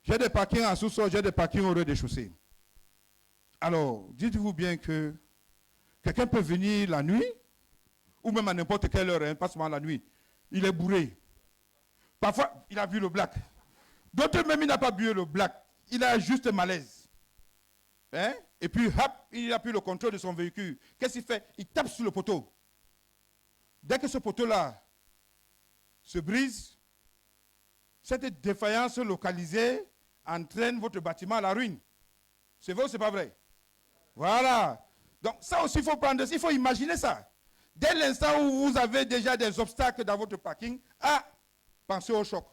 J'ai des parkings en sous-sol, j'ai des parkings au rez-de-chaussée. Alors, dites-vous bien que quelqu'un peut venir la nuit, ou même à n'importe quelle heure, hein, pas seulement la nuit. Il est bourré. Parfois, il a bu le black. D'autres même, il n'a pas bu le black. Il a juste malaise. Hein? Et puis, hop, il n'a plus le contrôle de son véhicule. Qu'est-ce qu'il fait? Il tape sur le poteau. Dès que ce poteau-là se brise, cette défaillance localisée entraîne votre bâtiment à la ruine. C'est vrai ou c'est pas vrai? Voilà. Donc ça aussi, il faut prendre, il faut imaginer ça. Dès l'instant où vous avez déjà des obstacles dans votre parking, pensez au choc.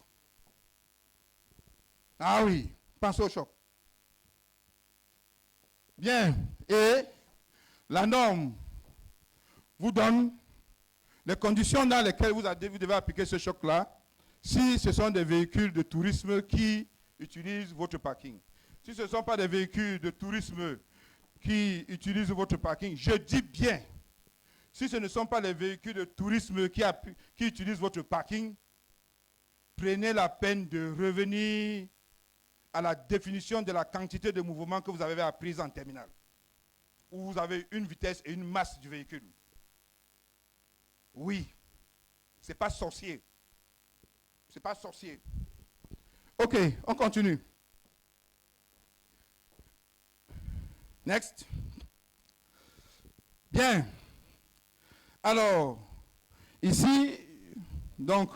Ah oui, pensez au choc. Bien. Et la norme vous donne les conditions dans lesquelles vous devez appliquer ce choc-là, si ce sont des véhicules de tourisme qui utilisent votre parking. Si ce ne sont pas des véhicules de tourisme qui utilisent votre parking, je dis bien, si ce ne sont pas les véhicules de tourisme qui utilisent votre parking, prenez la peine de revenir à la définition de la quantité de mouvement que vous avez apprise en terminale, où vous avez une vitesse et une masse du véhicule. Oui, ce n'est pas sorcier. Ce n'est pas sorcier. Ok, on continue. Next. Bien. Alors, ici, donc,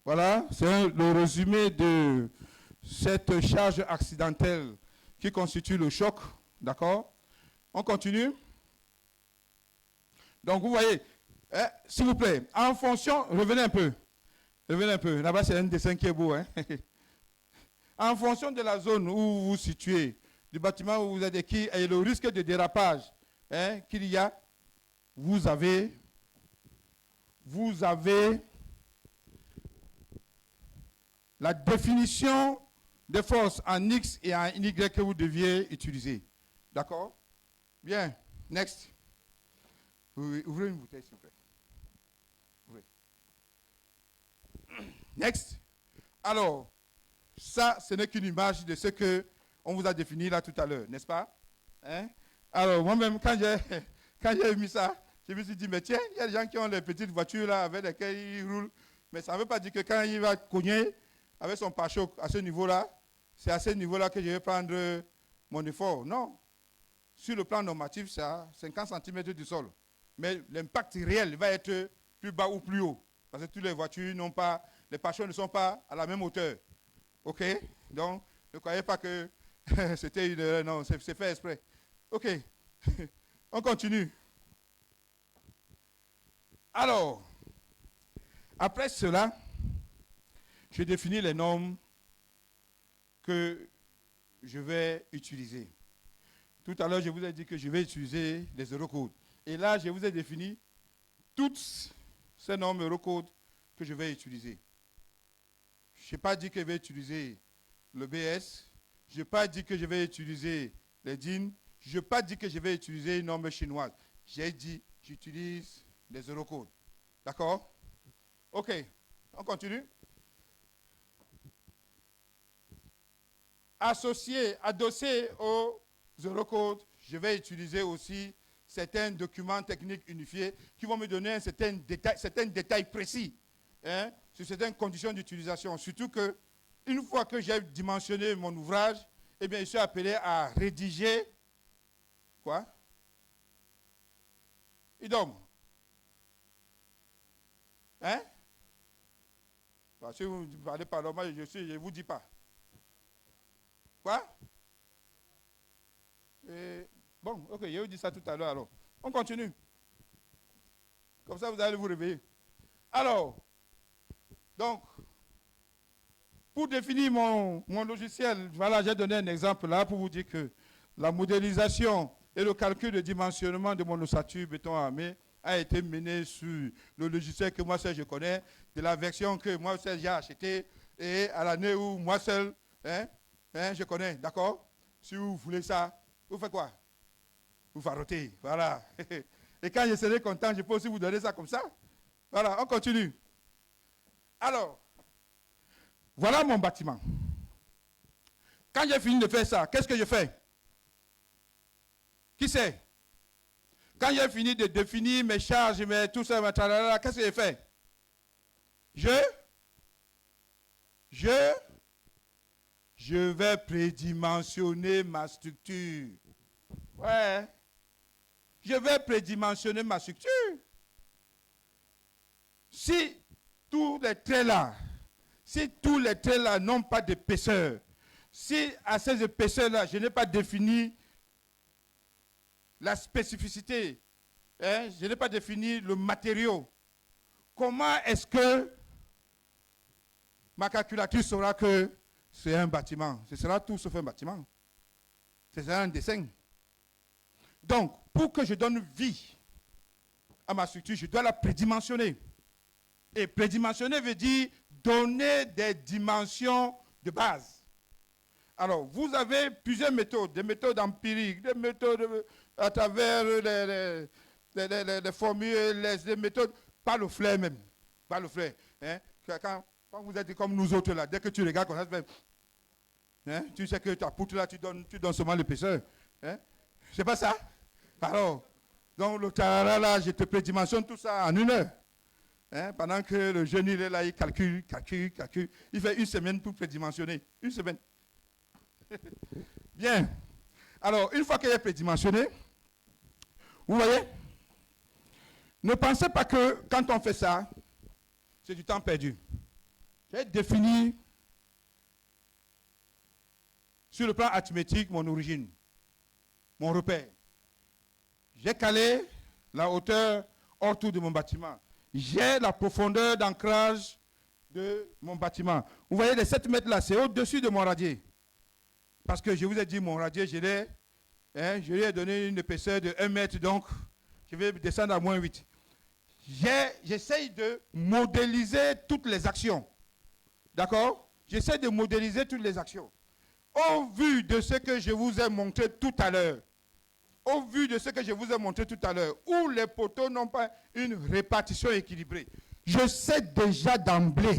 voilà, c'est le résumé de cette charge accidentelle qui constitue le choc. D'accord? On continue. Donc, vous voyez, s'il vous plaît, en fonction, revenez un peu. Revenez un peu. Là-bas, c'est un dessin qui est beau. Hein? En fonction de la zone où vous vous situez, du bâtiment où vous êtes et le risque de dérapage qu'il y a, vous avez la définition des forces en X et en Y que vous deviez utiliser. D'accord? Bien. Next. Ouvrez une bouteille, s'il vous plaît. Ouvrez. Next. Alors, ça, ce n'est qu'une image de ce qu'on vous a défini là tout à l'heure, n'est-ce pas? Hein? Alors, moi-même, quand j'ai mis ça, je me suis dit, mais tiens, il y a des gens qui ont les petites voitures là avec lesquelles ils roulent. Mais ça ne veut pas dire que quand il va cogner avec son pare-choc à ce niveau-là, c'est à ce niveau-là que je vais prendre mon effort. Non. Sur le plan normatif, c'est à 50 cm du sol. Mais l'impact réel va être plus bas ou plus haut. Parce que toutes les voitures n'ont pas, les pare-chocs ne sont pas à la même hauteur. OK? Donc, ne croyez pas que c'était une erreur. Non, c'est fait exprès. OK. On continue. Alors, après cela, je définis les normes que je vais utiliser. Tout à l'heure, je vous ai dit que je vais utiliser les Eurocodes. Et là, je vous ai défini toutes ces normes Eurocode que je vais utiliser. Je n'ai pas dit que je vais utiliser le BS. Je n'ai pas dit que je vais utiliser les DIN. Je n'ai pas dit que je vais utiliser une norme chinoise. J'ai dit j'utilise les Eurocodes. D'accord? OK. On continue. Adossé aux Eurocodes, je vais utiliser aussi certains documents techniques unifiés qui vont me donner certains détails précis sur certaines conditions d'utilisation. Surtout que, une fois que j'ai dimensionné mon ouvrage, eh bien, je suis appelé à rédiger quoi? Idom. Hein? Bah, si vous ne parlez pas normal, je ne vous dis pas. Quoi? Bon, ok, je vous dis ça tout à l'heure alors. On continue. Comme ça, vous allez vous réveiller. Alors, donc, pour définir mon logiciel, voilà, j'ai donné un exemple là pour vous dire que la modélisation et le calcul de dimensionnement de mon ossature béton armé a été mené sur le logiciel que moi seul je connais, de la version que moi seul j'ai achetée, et à l'année où moi seul, je connais, d'accord? Si vous voulez ça, vous faites quoi? Vous farotez, voilà. Et quand je serai content, je peux aussi vous donner ça comme ça. Voilà, on continue. Alors, voilà mon bâtiment. Quand j'ai fini de faire ça, qu'est-ce que je fais? Qui sait? Quand j'ai fini de définir mes charges, tout ça, qu'est-ce que j'ai fait? Je vais prédimensionner ma structure. Ouais. Je vais prédimensionner ma structure. Si tous les traits là n'ont pas d'épaisseur, si à ces épaisseurs-là, je n'ai pas défini la spécificité, je n'ai pas défini le matériau, comment est-ce que ma calculatrice saura que c'est un bâtiment? Ce sera tout sauf un bâtiment. Ce sera un dessin. Donc, pour que je donne vie à ma structure, je dois la prédimensionner. Et prédimensionner veut dire donner des dimensions de base. Alors, vous avez plusieurs méthodes, des méthodes empiriques, des méthodes à travers les formules, des méthodes, pas le flair même. Pas le flair. Hein? Quand vous êtes comme nous autres là, dès que tu regardes comme ça, tu sais que ta poutre là, tu donnes seulement l'épaisseur. Hein? C'est pas ça? Alors, donc le tarara là, je te prédimensionne tout ça en 1 heure. Hein? Pendant que le jeune il est là, il calcule. Il fait 1 semaine pour prédimensionner. 1 semaine. Bien. Alors, une fois qu'il est prédimensionné, vous voyez, ne pensez pas que quand on fait ça, c'est du temps perdu. J'ai défini sur le plan arithmétique mon origine, mon repère. J'ai calé la hauteur autour de mon bâtiment. J'ai la profondeur d'ancrage de mon bâtiment. Vous voyez les 7 mètres là, c'est au-dessus de mon radier. Parce que je vous ai dit, mon radier, je lui ai donné une épaisseur de 1 mètre, donc je vais descendre à moins 8. J'essaye de modéliser toutes les actions. D'accord? J'essaie de modéliser toutes les actions. Au vu de ce que je vous ai montré tout à l'heure, où les poteaux n'ont pas une répartition équilibrée, je sais déjà d'emblée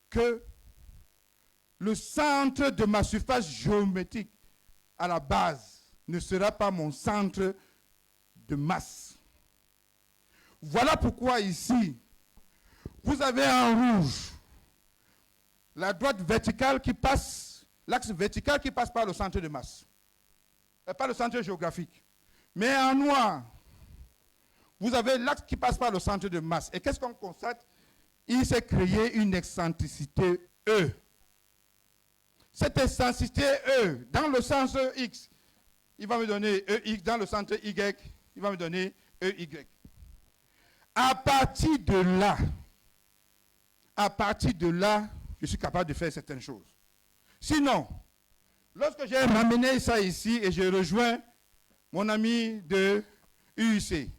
que le centre de ma surface géométrique à la base ne sera pas mon centre de masse. Voilà pourquoi ici, vous avez en rouge la droite verticale qui passe, l'axe vertical qui passe par le centre de masse, pas le centre géographique. Mais en noir, vous avez l'axe qui passe par le centre de masse. Et qu'est-ce qu'on constate? Il s'est créé une excentricité E. Cette excentricité E, dans le sens X, il va me donner EX, dans le centre Y, il va me donner EY. À partir de là, je suis capable de faire certaines choses. Sinon, lorsque j'ai ramené ça ici et je rejoins mon ami de UIC,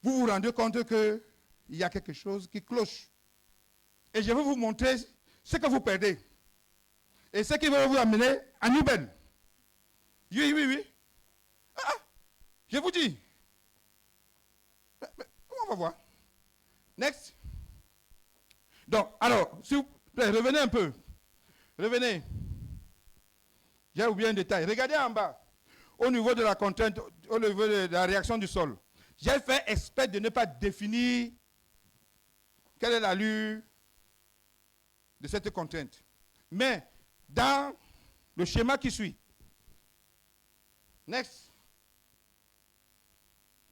vous vous rendez compte qu'il y a quelque chose qui cloche. Et je vais vous montrer ce que vous perdez. Et ce qui va vous amener à Nubel. Oui. Je vous dis. On va voir. Next. Donc, alors, s'il vous plaît, revenez un peu. Revenez. J'ai oublié un détail. Regardez en bas. Au niveau de la contrainte, au niveau de la réaction du sol. J'ai fait exprès de ne pas définir quelle est l'allure de cette contrainte. Mais, dans le schéma qui suit. Next.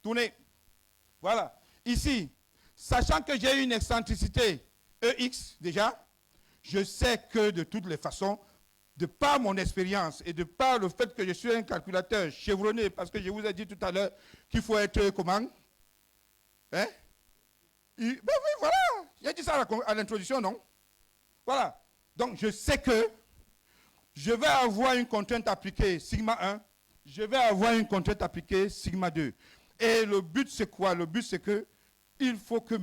Tournez. Voilà. Ici, sachant que j'ai une excentricité EX déjà, je sais que de toutes les façons, de par mon expérience et de par le fait que je suis un calculateur chevronné, parce que je vous ai dit tout à l'heure qu'il faut être comment? Ben oui, voilà. J'ai dit ça à l'introduction, non? Voilà. Donc, je sais que je vais avoir une contrainte appliquée sigma 1, je vais avoir une contrainte appliquée sigma 2. Et le but, c'est quoi? Le but, c'est que il faut que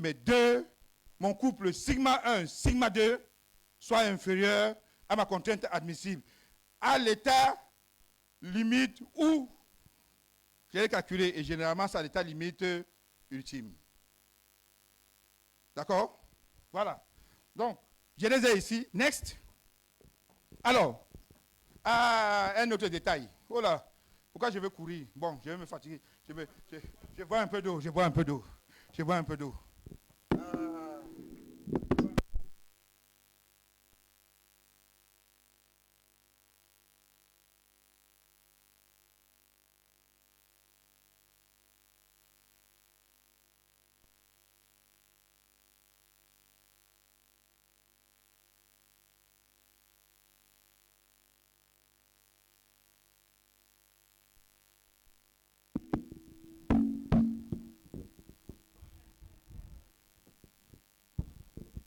mon couple sigma 1, sigma 2, soit inférieur à ma contrainte admissible, à l'état limite où j'ai calculé, et généralement, c'est à l'état limite ultime. D'accord? Voilà. Donc, je les ai ici. Next. Alors, un autre détail. Oh là, pourquoi je vais courir? Bon, je vais me fatiguer. Je bois un peu d'eau, je bois un peu d'eau. Je bois un peu d'eau.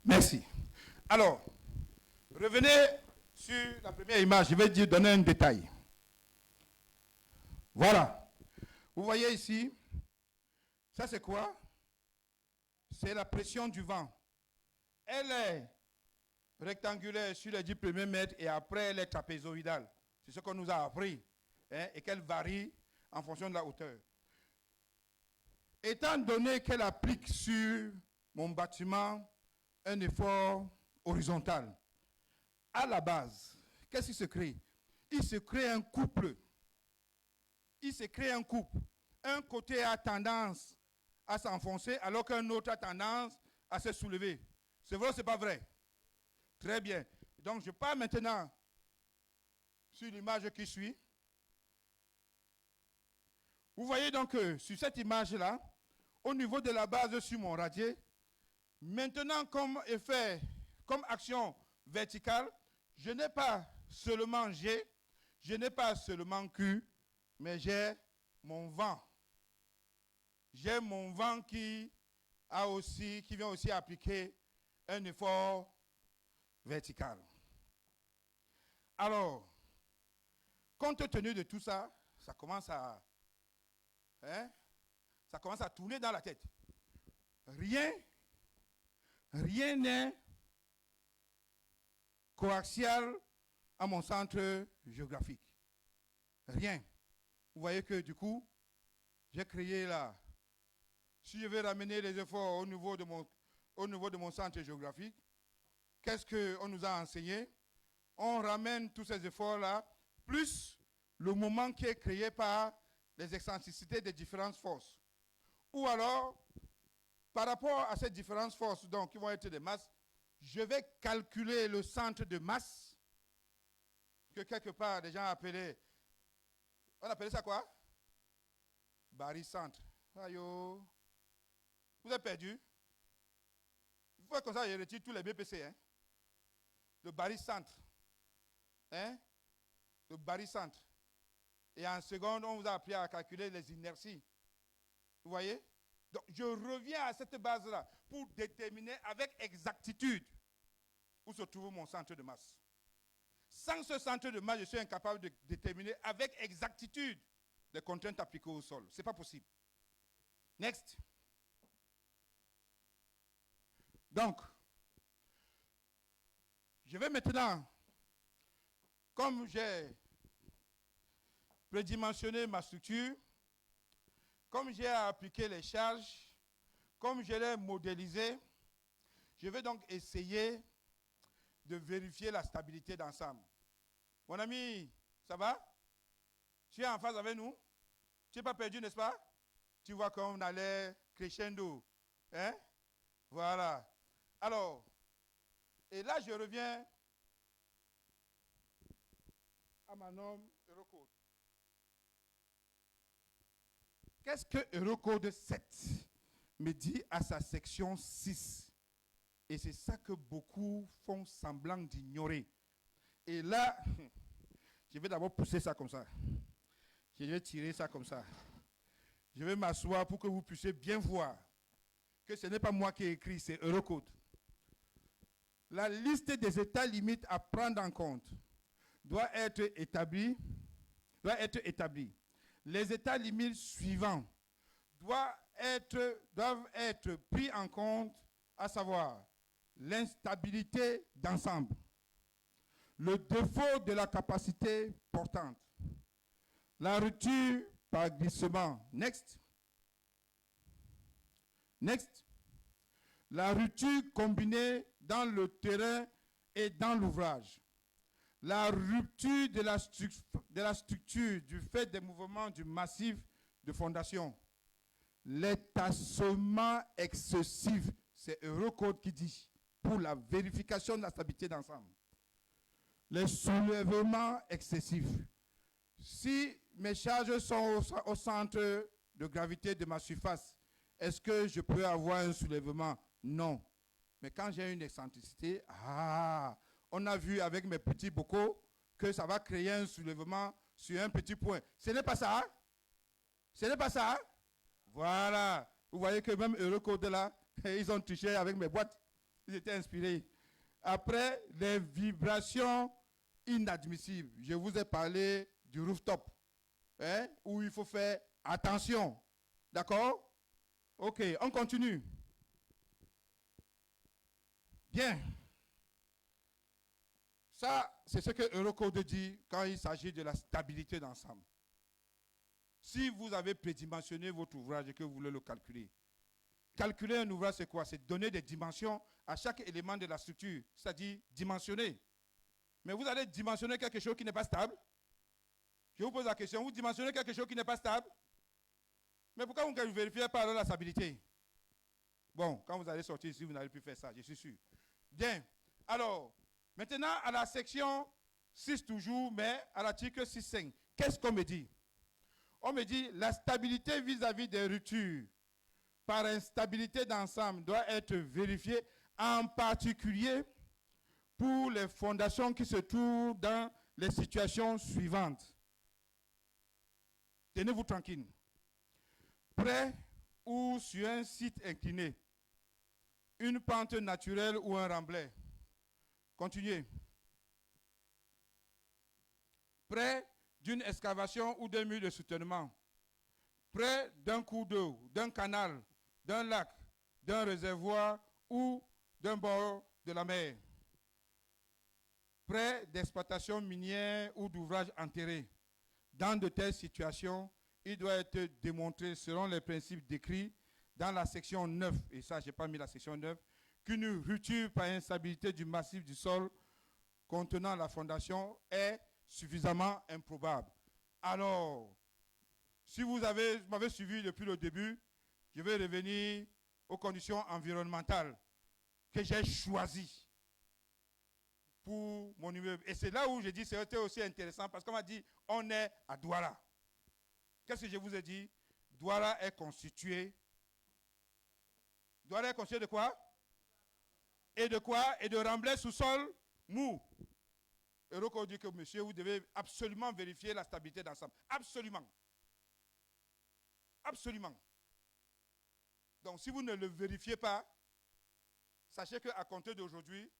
Merci. Alors, revenez sur la première image. Je vais donner un détail. Voilà. Vous voyez ici, ça c'est quoi? C'est la pression du vent. Elle est rectangulaire sur les 10 premiers mètres et après elle est trapézoïdale. C'est ce qu'on nous a appris. Hein, et qu'elle varie en fonction de la hauteur. Étant donné qu'elle applique sur mon bâtiment un effort horizontal, à la base, qu'est-ce qui se crée? Il se crée un couple. Il se crée un couple. Un côté a tendance à s'enfoncer alors qu'un autre a tendance à se soulever. C'est vrai ou c'est pas vrai? Très bien. Donc je pars maintenant sur l'image qui suit. Vous voyez donc que sur cette image-là, au niveau de la base sur mon radier, maintenant comme effet, comme action verticale, je n'ai pas seulement G, je n'ai pas seulement Q, mais j'ai mon vent. J'ai mon vent qui vient aussi appliquer un effort vertical. Alors, compte tenu de tout ça, ça commence à tourner dans la tête. Rien n'est coaxial à mon centre géographique. Rien. Vous voyez que du coup, j'ai créé là. Si je vais ramener les efforts au niveau de mon centre géographique, qu'est-ce qu'on nous a enseigné? On ramène tous ces efforts-là, plus le moment qui est créé par les excentricités des différentes forces. Ou alors, par rapport à ces différentes forces, donc, qui vont être des masses, je vais calculer le centre de masse, que quelque part, les gens appelaient, on appelait ça quoi? Barycentre. Ayo. Vous êtes perdu? Il faut comme ça, je retire tous les BPC. Hein? Le barycentre. Hein? Le barycentre. Et en seconde, on vous a appris à calculer les inerties. Vous voyez? Donc, je reviens à cette base-là pour déterminer avec exactitude où se trouve mon centre de masse. Sans ce centre de masse, je suis incapable de déterminer avec exactitude les contraintes appliquées au sol. Ce n'est pas possible. Next. Donc, je vais maintenant, comme j'ai prédimensionné ma structure, comme j'ai appliqué les charges, comme je l'ai modélisé, je vais donc essayer de vérifier la stabilité d'ensemble. Mon ami, ça va? Tu es en phase avec nous? Tu n'es pas perdu, n'est-ce pas? Tu vois qu'on allait crescendo. Hein? Voilà. Alors, et là, je reviens à ma norme Eurocode. Qu'est-ce que Eurocode 7 me dit à sa section 6? Et c'est ça que beaucoup font semblant d'ignorer. Et là, je vais d'abord pousser ça comme ça. Je vais tirer ça comme ça. Je vais m'asseoir pour que vous puissiez bien voir que ce n'est pas moi qui ai écrit, c'est Eurocode. La liste des états limites à prendre en compte doit être établie. Les états limites suivants doivent être pris en compte, à savoir l'instabilité d'ensemble, le défaut de la capacité portante, la rupture par glissement. Next. La rupture combinée dans le terrain et dans l'ouvrage. La rupture de la structure du fait des mouvements du massif de fondation. L'étassement excessif, c'est Eurocode qui dit, pour la vérification de la stabilité d'ensemble. Les soulèvements excessifs. Si mes charges sont au centre de gravité de ma surface, est-ce que je peux avoir un soulèvement? Non. Mais quand j'ai une excentricité, on a vu avec mes petits bocaux que ça va créer un soulèvement sur un petit point. Ce n'est pas ça? Ce n'est pas ça? Voilà. Vous voyez que même Eurocode là, ils ont triché avec mes boîtes. Ils étaient inspirés. Après, les vibrations inadmissibles. Je vous ai parlé du rooftop, où il faut faire attention. D'accord? Ok, on continue. Bien. Ça, c'est ce que Eurocode dit quand il s'agit de la stabilité d'ensemble. Si vous avez prédimensionné votre ouvrage et que vous voulez le calculer, calculer un ouvrage, c'est quoi? C'est donner des dimensions à chaque élément de la structure, c'est-à-dire dimensionner. Mais vous allez dimensionner quelque chose qui n'est pas stable. Je vous pose la question, vous dimensionnez quelque chose qui n'est pas stable? Mais pourquoi vous ne vérifiez pas alors la stabilité? Bon, quand vous allez sortir ici, vous n'allez plus faire ça, je suis sûr. Bien. Alors, maintenant, à la section 6 toujours, mais à l'article 6.5, qu'est-ce qu'on me dit? On me dit, la stabilité vis-à-vis des ruptures par instabilité d'ensemble doit être vérifiée, en particulier pour les fondations qui se trouvent dans les situations suivantes. Tenez-vous tranquille. Près ou sur un site incliné, une pente naturelle ou un remblai. Continuez. Près d'une excavation ou d'un mur de soutènement. Près d'un cours d'eau, d'un canal, d'un lac, d'un réservoir ou d'un bord de la mer. Près d'exploitations minières ou d'ouvrages enterrés. Dans de telles situations, il doit être démontré selon les principes décrits dans la section 9, et ça, je n'ai pas mis la section 9, qu'une rupture par instabilité du massif du sol contenant la fondation est suffisamment improbable. Alors, si vous m'avez suivi depuis le début, je vais revenir aux conditions environnementales que j'ai choisies pour mon immeuble. Et c'est là où j'ai dit que c'était aussi intéressant parce qu'on m'a dit on est à Douala. Qu'est-ce que je vous ai dit? Douala est constitué. Douala est constitué de quoi? Et de quoi? Et de remblais sous-sol mou. Eurocode dit que monsieur, vous devez absolument vérifier la stabilité d'ensemble. Absolument. Absolument. Donc si vous ne le vérifiez pas, sachez qu'à compter d'aujourd'hui,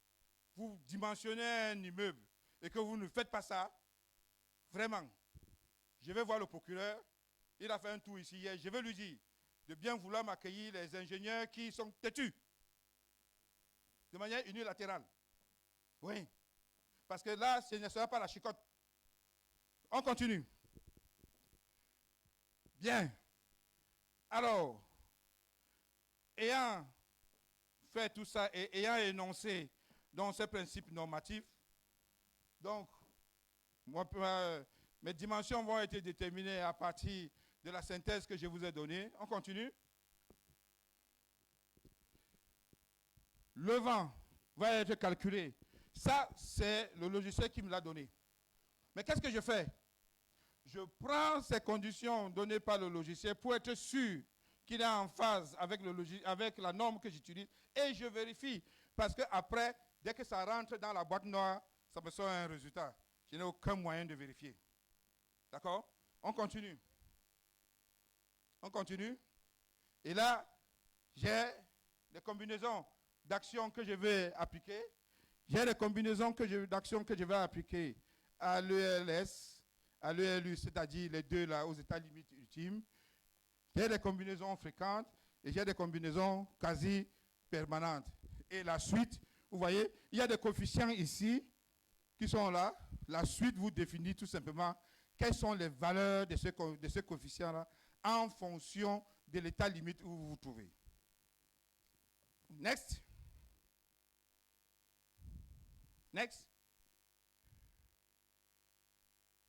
vous dimensionnez un immeuble et que vous ne faites pas ça, vraiment, je vais voir le procureur, il a fait un tour ici hier, je vais lui dire de bien vouloir m'accueillir les ingénieurs qui sont têtus, de manière unilatérale. Oui, parce que là, ce ne sera pas la chicotte. On continue. Bien. Alors, ayant fait tout ça et ayant énoncé dans ces principes normatifs, donc, mes dimensions vont être déterminées à partir de la synthèse que je vous ai donnée. On continue. Le vent va être calculé. Ça, c'est le logiciel qui me l'a donné. Mais qu'est-ce que je fais? Je prends ces conditions données par le logiciel pour être sûr qu'il est en phase avec la norme que j'utilise et je vérifie. Parce qu'après, dès que ça rentre dans la boîte noire, ça me sort un résultat. Je n'ai aucun moyen de vérifier. D'accord? On continue. On continue. Et là, j'ai des combinaisons d'actions que je vais appliquer. J'ai des combinaisons d'actions que je vais appliquer à l'ELS, à l'ELU, c'est-à-dire les deux là aux états limites ultimes. J'ai des combinaisons fréquentes et j'ai des combinaisons quasi permanentes. Et la suite, vous voyez, il y a des coefficients ici qui sont là. La suite vous définit tout simplement quelles sont les valeurs de ce coefficient-là en fonction de l'état limite où vous vous trouvez. Next. Next.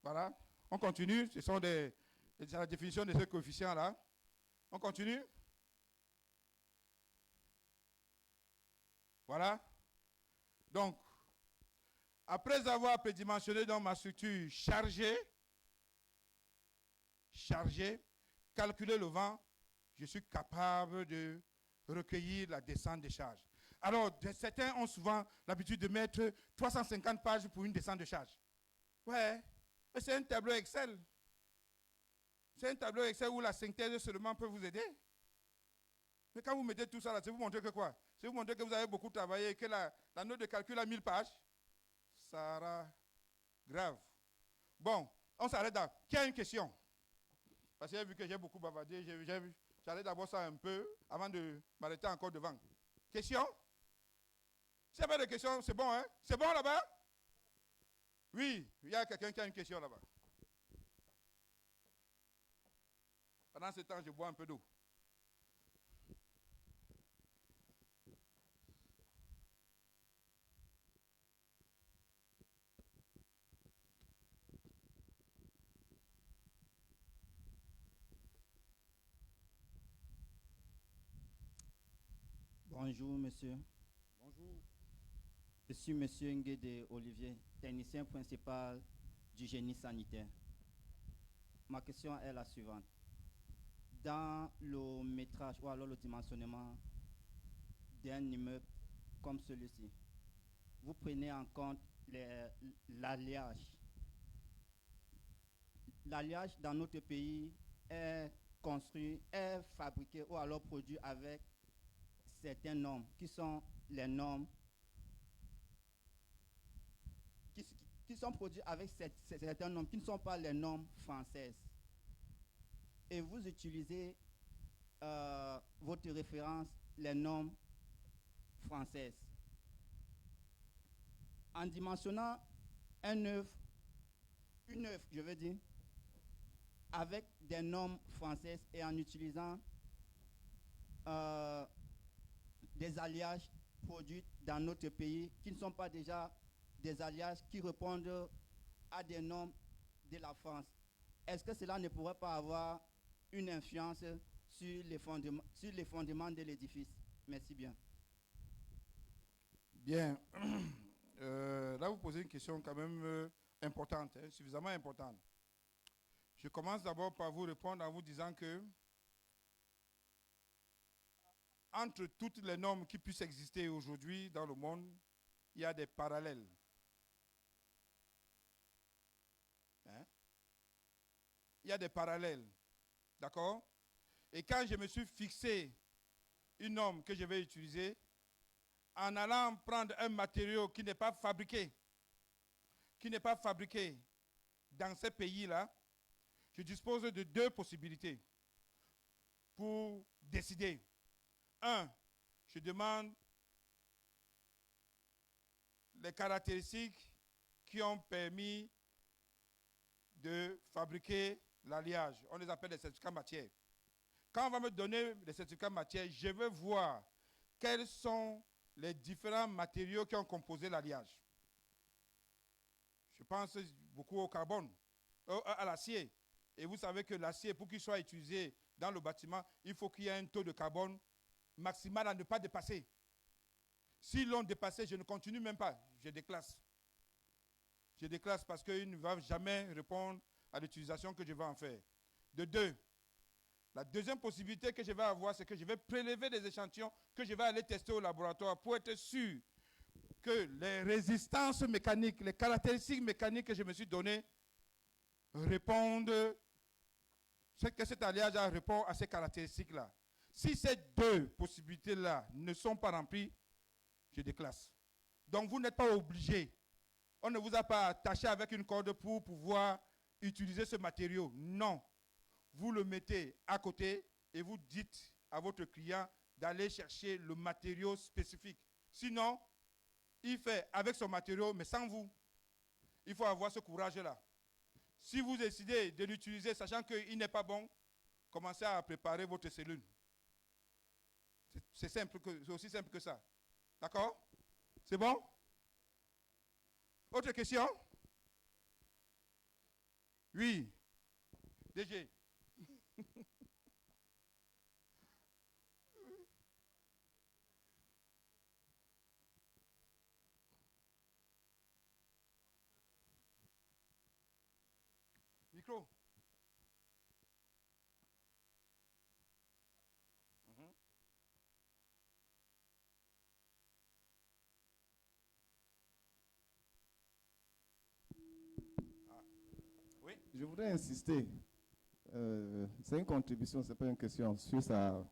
Voilà. On continue. Ce sont la définition de ce coefficient-là. On continue. Voilà. Donc, après avoir prédimensionné dans ma structure chargée, calculer le vent, je suis capable de recueillir la descente des charges. Alors, certains ont souvent l'habitude de mettre 350 pages pour une descente de charge. Ouais, mais c'est un tableau Excel. C'est un tableau Excel où la synthèse seulement peut vous aider. Mais quand vous mettez tout ça là, c'est vous montrer que quoi? C'est vous montrer que vous avez beaucoup travaillé et que la note de calcul a 1000 pages. Ça sera grave. Bon, on s'arrête là. Qui a une question? Parce que j'ai vu que j'ai beaucoup bavardé, j'allais d'abord ça un peu avant de m'arrêter encore devant. Question? S'il n'y a pas de question, c'est bon, hein? C'est bon là-bas? Oui, il y a quelqu'un qui a une question là-bas. Pendant ce temps, je bois un peu d'eau. Bonjour, monsieur. Bonjour. Je suis monsieur Nguédé Olivier, technicien principal du génie sanitaire. Ma question est la suivante. Dans le métrage ou alors le dimensionnement d'un immeuble comme celui-ci, vous prenez en compte l'alliage. L'alliage dans notre pays est construit, est fabriqué ou alors produit avec certaines normes qui sont les normes qui sont produits avec certaines normes qui ne sont pas les normes françaises. Et vous utilisez votre référence, les normes françaises. En dimensionnant une œuvre, je veux dire, avec des normes françaises et en utilisant des alliages produits dans notre pays qui ne sont pas déjà des alliages qui répondent à des normes de la France. Est-ce que cela ne pourrait pas avoir une influence sur les fondements de l'édifice? Merci bien. Bien. Là, vous posez une question quand même importante, hein, suffisamment importante. Je commence d'abord par vous répondre en vous disant que entre toutes les normes qui puissent exister aujourd'hui dans le monde, il y a des parallèles. Hein? Il y a des parallèles. D'accord? Et quand je me suis fixé une norme que je vais utiliser, en allant prendre un matériau qui n'est pas fabriqué dans ces pays-là, je dispose de deux possibilités pour décider. Un, je demande les caractéristiques qui ont permis de fabriquer l'alliage. On les appelle les certificats matière. Quand on va me donner les certificats matière, je vais voir quels sont les différents matériaux qui ont composé l'alliage. Je pense beaucoup au carbone, à l'acier. Et vous savez que l'acier, pour qu'il soit utilisé dans le bâtiment, il faut qu'il y ait un taux de carbone maximal à ne pas dépasser. S'ils l'ont dépassé, je ne continue même pas, je déclasse. Je déclasse parce qu'il ne va jamais répondre à l'utilisation que je vais en faire. De deux, la deuxième possibilité que je vais avoir, c'est que je vais prélever des échantillons que je vais aller tester au laboratoire pour être sûr que les résistances mécaniques, les caractéristiques mécaniques que je me suis données répondent, que cet alliage répond à ces caractéristiques-là. Si ces deux possibilités-là ne sont pas remplies, je déclasse. Donc vous n'êtes pas obligé. On ne vous a pas attaché avec une corde pour pouvoir utiliser ce matériau. Non. Vous le mettez à côté et vous dites à votre client d'aller chercher le matériau spécifique. Sinon, il fait avec son matériau, mais sans vous. Il faut avoir ce courage-là. Si vous décidez de l'utiliser, sachant qu'il n'est pas bon, commencez à préparer votre cellule. C'est aussi simple que ça. D'accord? C'est bon? Autre question? Oui. DG. Micro. Oui. Je voudrais insister, c'est une contribution, ce n'est pas une question, sur ça.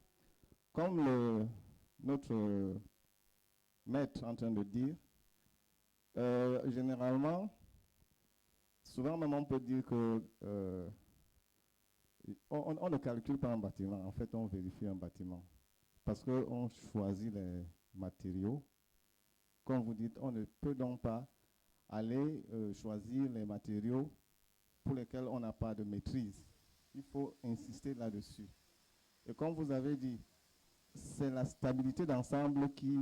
Comme notre maître est en train de dire, généralement, souvent même on peut dire que on ne calcule pas un bâtiment, en fait on vérifie un bâtiment. Parce qu'on choisit les matériaux. Comme vous dites, on ne peut donc pas aller choisir les matériaux pour lesquels on n'a pas de maîtrise. Il faut insister là-dessus. Et comme vous avez dit, c'est la stabilité d'ensemble qui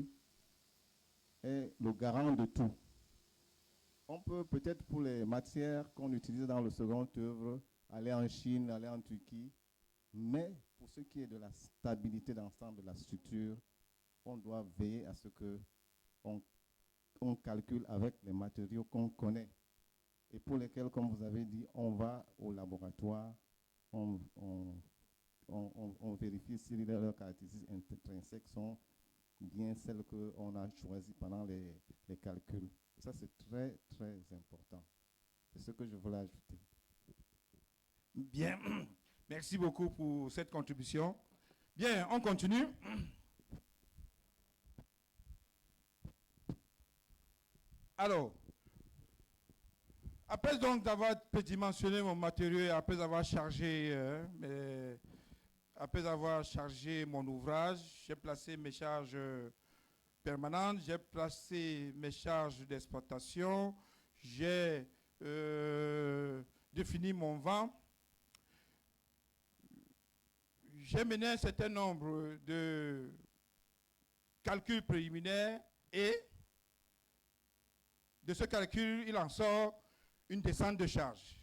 est le garant de tout. On peut peut-être pour les matières qu'on utilise dans le second œuvre, aller en Chine, aller en Turquie, mais pour ce qui est de la stabilité d'ensemble de la structure, on doit veiller à ce qu'on calcule avec les matériaux qu'on connaît et pour lesquels, comme vous avez dit, on va au laboratoire, on vérifie si leurs caractéristiques intrinsèques sont bien celles qu'on a choisies pendant les calculs. Ça, c'est très, très important. C'est ce que je voulais ajouter. Bien. Merci beaucoup pour cette contribution. Bien, on continue. Alors, après donc d'avoir dimensionné mon matériau et après avoir chargé mon ouvrage, j'ai placé mes charges permanentes, j'ai placé mes charges d'exploitation, j'ai défini mon vent. J'ai mené un certain nombre de calculs préliminaires et de ce calcul, il en sort une descente de charge.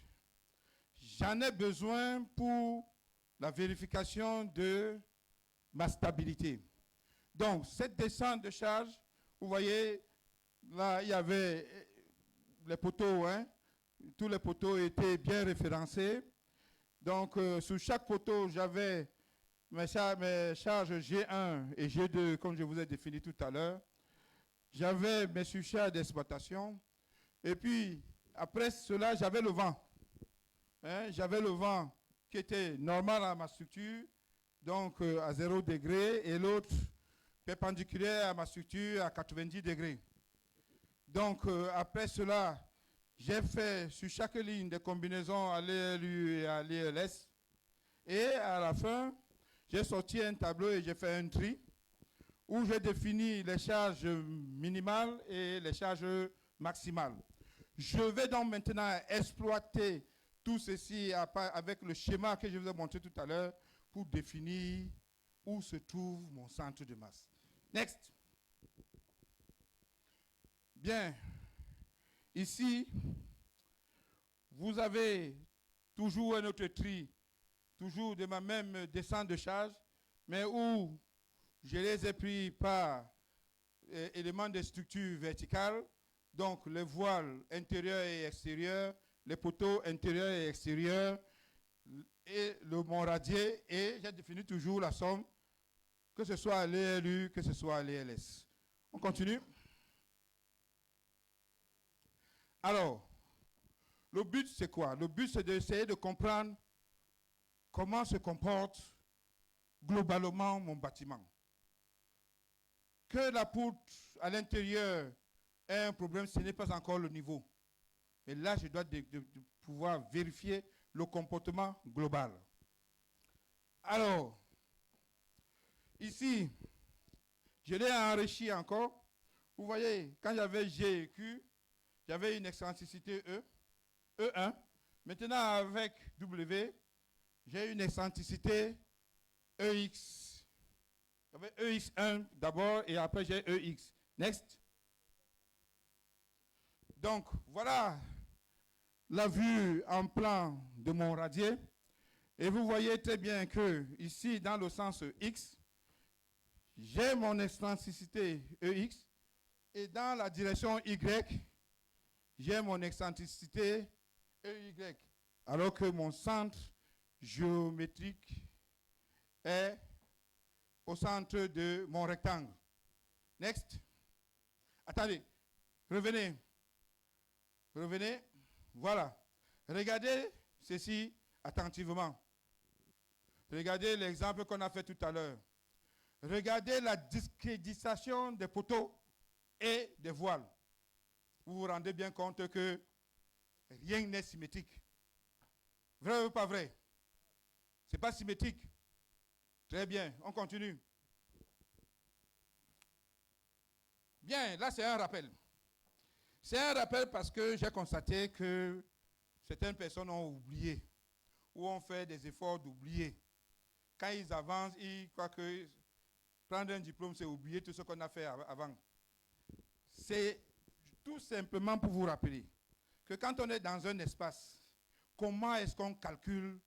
J'en ai besoin pour la vérification de ma stabilité. Donc, cette descente de charge, vous voyez, là, il y avait les poteaux, hein, tous les poteaux étaient bien référencés. Donc, sur chaque poteau, j'avais mes charges G1 et G2, comme je vous ai défini tout à l'heure. J'avais mes surcharges d'exploitation. Et puis, après cela, j'avais le vent. Hein, j'avais le vent qui était normal à ma structure, donc à 0 degré, et l'autre perpendiculaire à ma structure à 90 degrés. Donc, après cela, j'ai fait sur chaque ligne des combinaisons à l'ELU et à l'ELS. Et à la fin, j'ai sorti un tableau et j'ai fait un tri où j'ai défini les charges minimales et les charges maximales. Je vais donc maintenant exploiter tout ceci avec le schéma que je vous ai montré tout à l'heure pour définir où se trouve mon centre de masse. Next. Bien. Ici, vous avez toujours un autre tri, toujours de ma même descente de charge, mais où je les ai pris par éléments de structure verticale, donc les voiles intérieurs et extérieurs, les poteaux intérieurs et extérieurs, et le mont radier, et j'ai défini toujours la somme, que ce soit à l'ELU, que ce soit à l'ELS. On continue. Alors, le but c'est quoi? Le but c'est d'essayer de comprendre comment se comporte globalement mon bâtiment. Que la poutre à l'intérieur ait un problème, ce n'est pas encore le niveau. Mais là, je dois pouvoir vérifier le comportement global. Alors, ici, je l'ai enrichi encore. Vous voyez, quand j'avais G et Q, j'avais une excentricité E, E1. Maintenant, avec W, j'ai une excentricité EX. J'avais EX1 d'abord et après j'ai EX. Next. Donc, voilà la vue en plan de mon radier. Et vous voyez très bien que ici, dans le sens X, j'ai mon excentricité EX. Et dans la direction Y, j'ai mon excentricité EY. Alors que mon centre géométrique est au centre de mon rectangle. Next. Attendez. Revenez. Revenez. Voilà. Regardez ceci attentivement. Regardez l'exemple qu'on a fait tout à l'heure. Regardez la discréditation des poteaux et des voiles. Vous vous rendez bien compte que rien n'est symétrique. Vrai ou pas vrai? Ce n'est pas symétrique. Très bien, on continue. Bien, là c'est un rappel. C'est un rappel parce que j'ai constaté que certaines personnes ont oublié ou ont fait des efforts d'oublier. Quand ils avancent, ils croient que prendre un diplôme, c'est oublier tout ce qu'on a fait avant. C'est tout simplement pour vous rappeler que quand on est dans un espace, comment est-ce qu'on calcule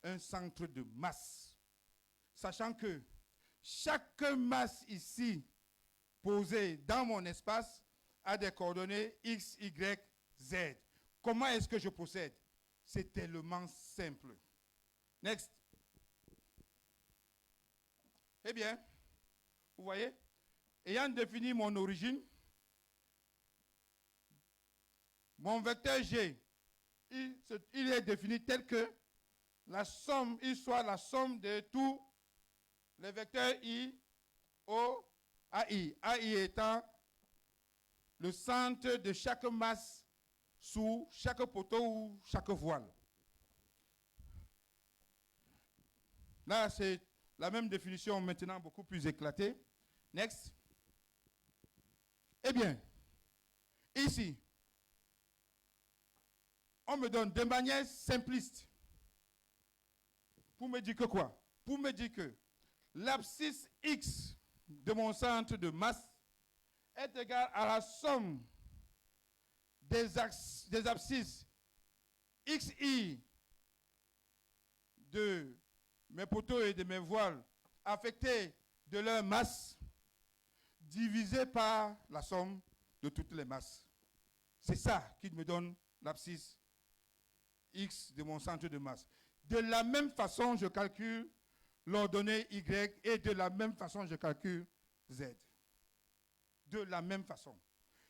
un centre de masse? Sachant que chaque masse ici posée dans mon espace a des coordonnées X, Y, Z. Comment est-ce que je procède? C'est tellement simple. Next. Eh bien, vous voyez, ayant défini mon origine, mon vecteur G, il est défini tel que la somme, il soit la somme de tous les vecteurs I, O, AI. AI étant le centre de chaque masse sous chaque poteau ou chaque voile. Là, c'est la même définition maintenant beaucoup plus éclatée. Next. Eh bien, ici, on me donne de manière simpliste, pour me dire que quoi? Pour me dire que l'abscisse X de mon centre de masse est égal à la somme des abscisses XI de mes poteaux et de mes voiles affectés de leur masse divisé par la somme de toutes les masses. C'est ça qui me donne l'abscisse X de mon centre de masse. De la même façon, je calcule l'ordonnée Y et de la même façon, je calcule Z. De la même façon.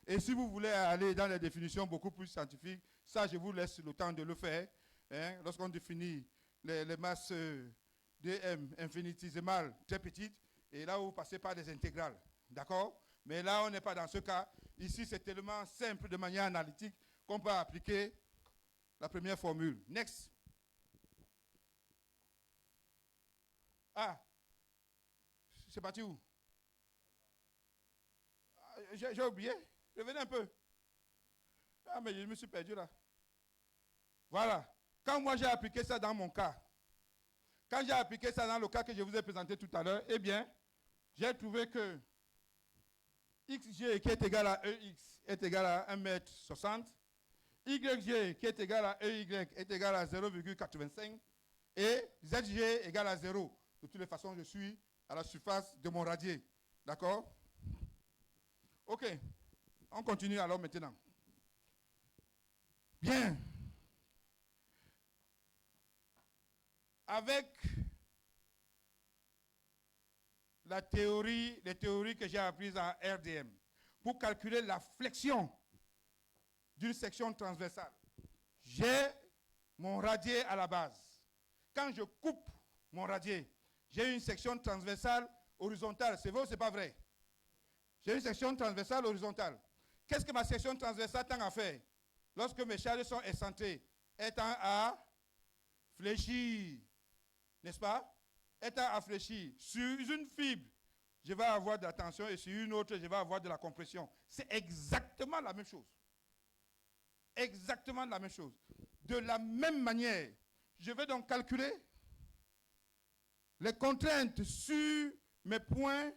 Et si vous voulez aller dans les définitions beaucoup plus scientifiques, ça, je vous laisse le temps de le faire. Hein, lorsqu'on définit les masses dm infinitésimales très petites, et là, vous passez par des intégrales. D'accord? Mais là, on n'est pas dans ce cas. Ici, c'est tellement simple de manière analytique qu'on peut appliquer la première formule. Next. Ah, c'est parti où? J'ai oublié. Revenez un peu. Ah, mais je me suis perdu là. Voilà. Quand moi j'ai appliqué ça dans mon cas, quand j'ai appliqué ça dans le cas que je vous ai présenté tout à l'heure, eh bien, j'ai trouvé que XG qui est égal à EX est égal à 1,60 m. YG qui est égal à EY est égal à 0,85 et ZG égal à 0. De toutes les façons, je suis à la surface de mon radier. D'accord? OK. On continue alors maintenant. Bien. Avec les théories que j'ai apprises en RDM, pour calculer la flexion d'une section transversale, j'ai mon radier à la base. Quand je coupe mon radier, j'ai une section transversale horizontale. C'est vrai ou c'est pas vrai? J'ai une section transversale horizontale. Qu'est-ce que ma section transversale tend à faire? Lorsque mes charges sont excentrées, elle tend à fléchir. N'est-ce pas? étant affléchi sur une fibre, je vais avoir de la tension et sur une autre, je vais avoir de la compression. C'est exactement la même chose. Exactement la même chose. De la même manière, je vais donc calculer les contraintes sur mes points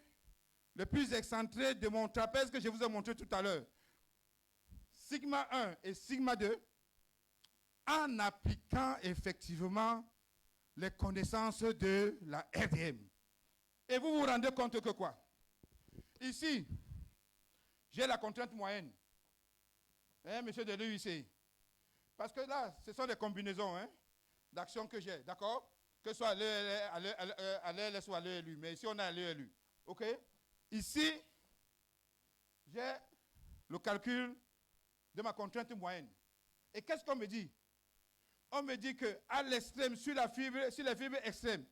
les plus excentrés de mon trapèze que je vous ai montré tout à l'heure. Sigma 1 et sigma 2, en appliquant effectivement les connaissances de la RDM. Et vous vous rendez compte que quoi? Ici, j'ai la contrainte moyenne. Hein, monsieur de l'UIC. Parce que là, ce sont des combinaisons d'actions que j'ai, d'accord? Que ce soit à l'ELS ou à l'ELU. Mais ici, on a l'ELU. OK? Ici, j'ai le calcul de ma contrainte moyenne. Et qu'est-ce qu'on me dit? On me dit qu'à l'extrême, sur les fibres extrêmes,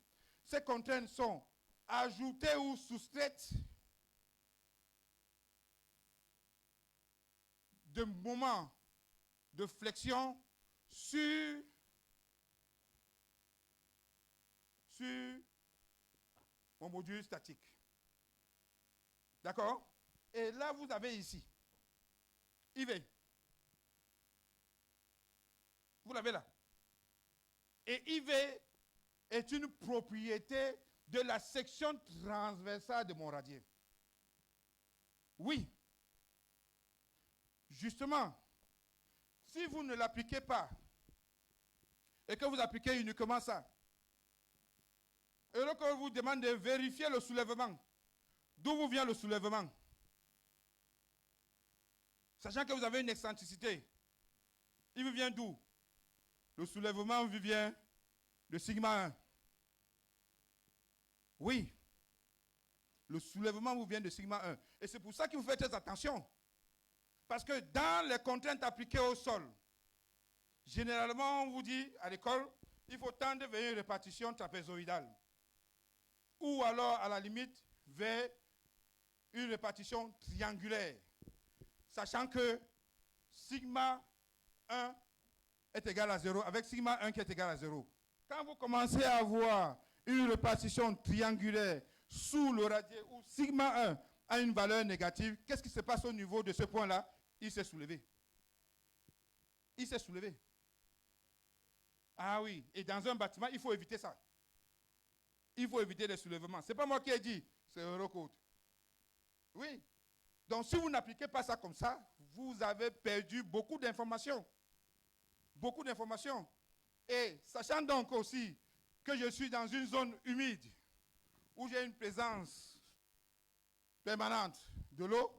ces contraintes sont ajoutées ou soustraites de moments de flexion sur mon module statique. D'accord? Et là, vous avez ici IV. Vous l'avez là. Et IV est une propriété de la section transversale de mon radier. Oui. Justement, si vous ne l'appliquez pas et que vous appliquez uniquement ça, et que vous demande de vérifier le soulèvement, d'où vous vient le soulèvement? Sachant que vous avez une excentricité, il vous vient d'où? Le soulèvement vous vient de sigma 1. Oui. Le soulèvement vous vient de sigma 1. Et c'est pour ça qu'il faut faire très attention. Parce que dans les contraintes appliquées au sol, généralement, on vous dit à l'école, il faut tendre vers une répartition trapézoïdale. Ou alors, à la limite, vers une répartition triangulaire. Sachant que sigma 1 est égal à 0, avec sigma 1 qui est égal à 0. Quand vous commencez à avoir une répartition triangulaire sous le radier où sigma 1 a une valeur négative, qu'est-ce qui se passe au niveau de ce point-là? Il s'est soulevé. Il s'est soulevé. Ah oui, et dans un bâtiment, il faut éviter ça. Il faut éviter les soulèvements. Ce n'est pas moi qui ai dit, c'est Eurocode. Oui. Donc si vous n'appliquez pas ça comme ça, vous avez perdu beaucoup d'informations. Beaucoup d'informations. Et sachant donc aussi que je suis dans une zone humide, où j'ai une présence permanente de l'eau,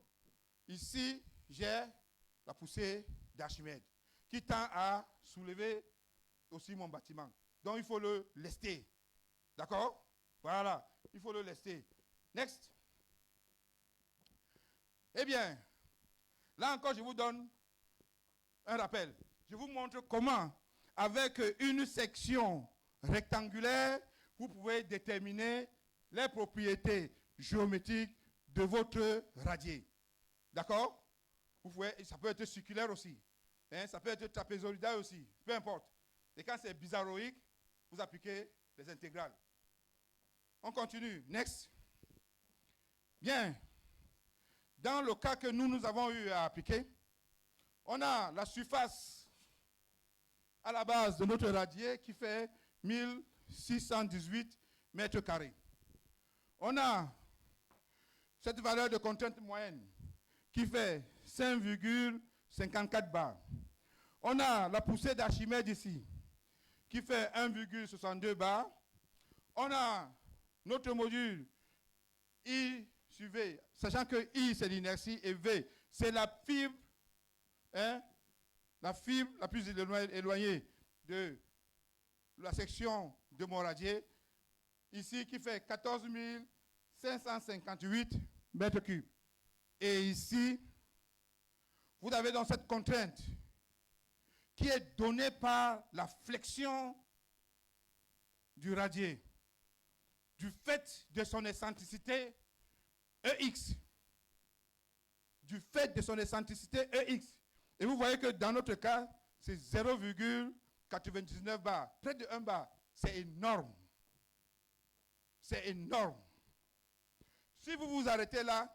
ici, j'ai la poussée d'Archimède, qui tend à soulever aussi mon bâtiment. Donc il faut le lester. D'accord? Voilà, il faut le lester. Next. Eh bien, là encore, je vous donne un rappel. Je vous montre comment, avec une section rectangulaire, vous pouvez déterminer les propriétés géométriques de votre radier. D'accord? Ça peut être circulaire aussi. Ça peut être trapézoïdal aussi. Peu importe. Et quand c'est bizarroïque, vous appliquez les intégrales. On continue. Next. Bien. Dans le cas que nous avons eu à appliquer, on a la surface à la base de notre radier qui fait 1618 mètres carrés. On a cette valeur de contrainte moyenne qui fait 5,54 bars. On a la poussée d'Archimède ici qui fait 1,62 bars. On a notre module I sur V, sachant que I c'est l'inertie et V c'est la fibre, la fibre la plus éloignée de la section de mon radier, ici qui fait 14 558 mètres cubes. Et ici, vous avez donc cette contrainte qui est donnée par la flexion du radier, du fait de son excentricité EX. Du fait de son excentricité EX. Et vous voyez que dans notre cas, c'est 0,99 bar. Près de 1 bar. C'est énorme. C'est énorme. Si vous vous arrêtez là,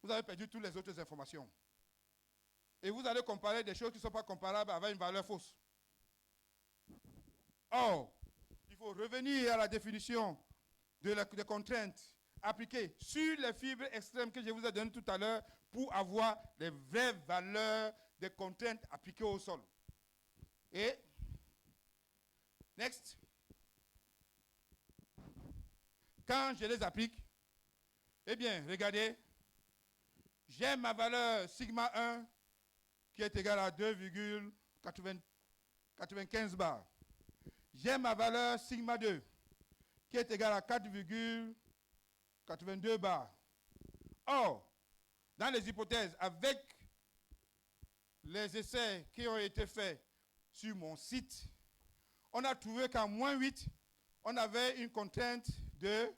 vous avez perdu toutes les autres informations. Et vous allez comparer des choses qui ne sont pas comparables avec une valeur fausse. Or, il faut revenir à la définition des contraintes appliquées sur les fibres extrêmes que je vous ai données tout à l'heure pour avoir les vraies valeurs des contraintes appliquées au sol. Et, next. Quand je les applique, eh bien, regardez, j'ai ma valeur sigma 1 qui est égale à 2,95 bars. J'ai ma valeur sigma 2 qui est égale à 4,82 bars. Or, dans les hypothèses, avec les essais qui ont été faits sur mon site, on a trouvé qu'en moins 8, on avait une contrainte de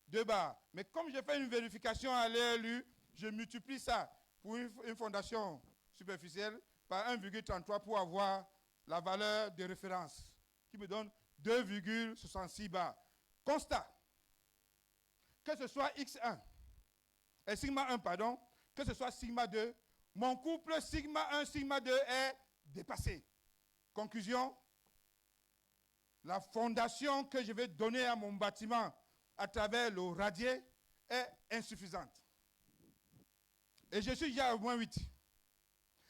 2 bars. Mais comme j'ai fait une vérification à l'ELU, je multiplie ça pour une fondation superficielle par 1,33 pour avoir la valeur de référence qui me donne 2,66 bars. Constat, que ce soit X1 et sigma 1, pardon, que ce soit sigma 2, mon couple sigma 1, sigma 2 est dépassé. Conclusion, la fondation que je vais donner à mon bâtiment à travers le radier est insuffisante. Et je suis déjà à moins 8.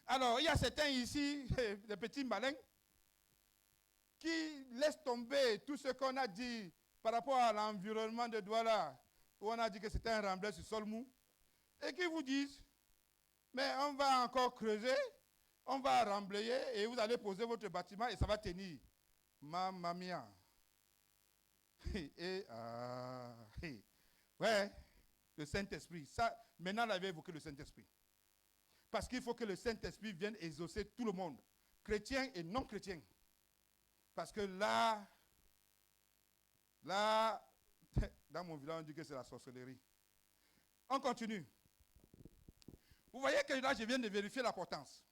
Alors, il y a certains ici, des petits malins, qui laissent tomber tout ce qu'on a dit par rapport à l'environnement de Douala, où on a dit que c'était un remblai sur sol mou, et qui vous disent, mais on va encore creuser, on va remblayer, et vous allez poser votre bâtiment, et ça va tenir. Mamma mia. Ouais, le Saint-Esprit. Ça, maintenant, on avait évoqué le Saint-Esprit. Parce qu'il faut que le Saint-Esprit vienne exaucer tout le monde, chrétien et non chrétien. Parce que là, dans mon village, on dit que c'est la sorcellerie. On continue. Vous voyez que là, je viens de vérifier la potence.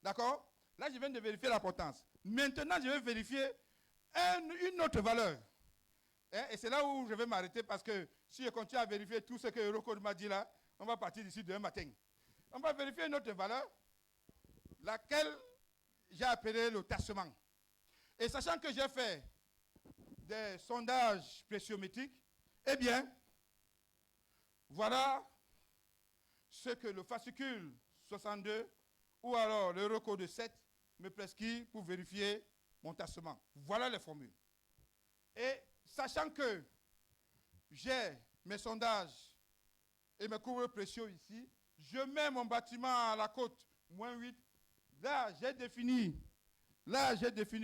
D'accord? Là, je viens de vérifier la potence. Maintenant, je vais vérifier une autre valeur. Et c'est là où je vais m'arrêter parce que si je continue à vérifier tout ce que Eurocode m'a dit là, on va partir d'ici demain matin. On va vérifier une autre valeur, laquelle j'ai appelé le tassement. Et sachant que j'ai fait des sondages pressiométriques, eh bien, voilà ce que le fascicule 62 ou alors l'Eurocode 7 me prescrit pour vérifier mon tassement. Voilà les formules. Et sachant que j'ai mes sondages et mes courbes précieux ici, je mets mon bâtiment à la côte, moins 8. Là, j'ai défini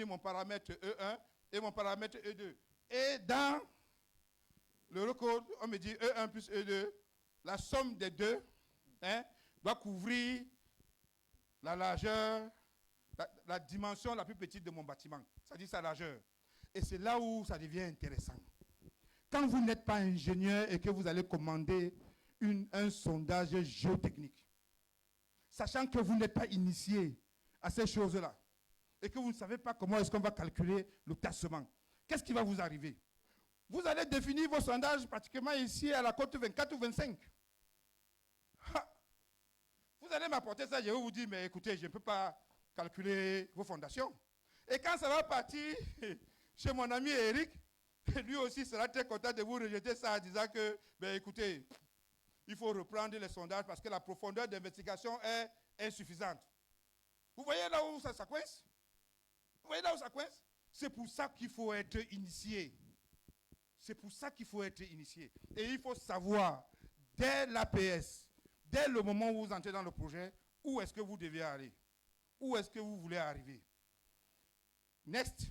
mon paramètre E1 et mon paramètre E2. Et dans l'Eurocode, on me dit E1 plus E2, la somme des deux doit couvrir la largeur, la dimension la plus petite de mon bâtiment, c'est-à-dire sa largeur. Et c'est là où ça devient intéressant. Quand vous n'êtes pas ingénieur et que vous allez commander un sondage géotechnique, sachant que vous n'êtes pas initié à ces choses-là, et que vous ne savez pas comment est-ce qu'on va calculer le tassement, qu'est-ce qui va vous arriver? Vous allez définir vos sondages pratiquement ici à la côte 24 ou 25. Vous allez m'apporter ça, je vais vous dire, mais écoutez, je ne peux pas calculer vos fondations. Et quand ça va partir chez mon ami Eric, lui aussi sera très content de vous rejeter ça en disant que, ben écoutez, il faut reprendre les sondages parce que la profondeur d'investigation est insuffisante. Vous voyez là où ça coince? Vous voyez là où ça coince? C'est pour ça qu'il faut être initié. C'est pour ça qu'il faut être initié. Et il faut savoir, dès l'APS, dès le moment où vous entrez dans le projet, où est-ce que vous devez aller? Où est-ce que vous voulez arriver? Next.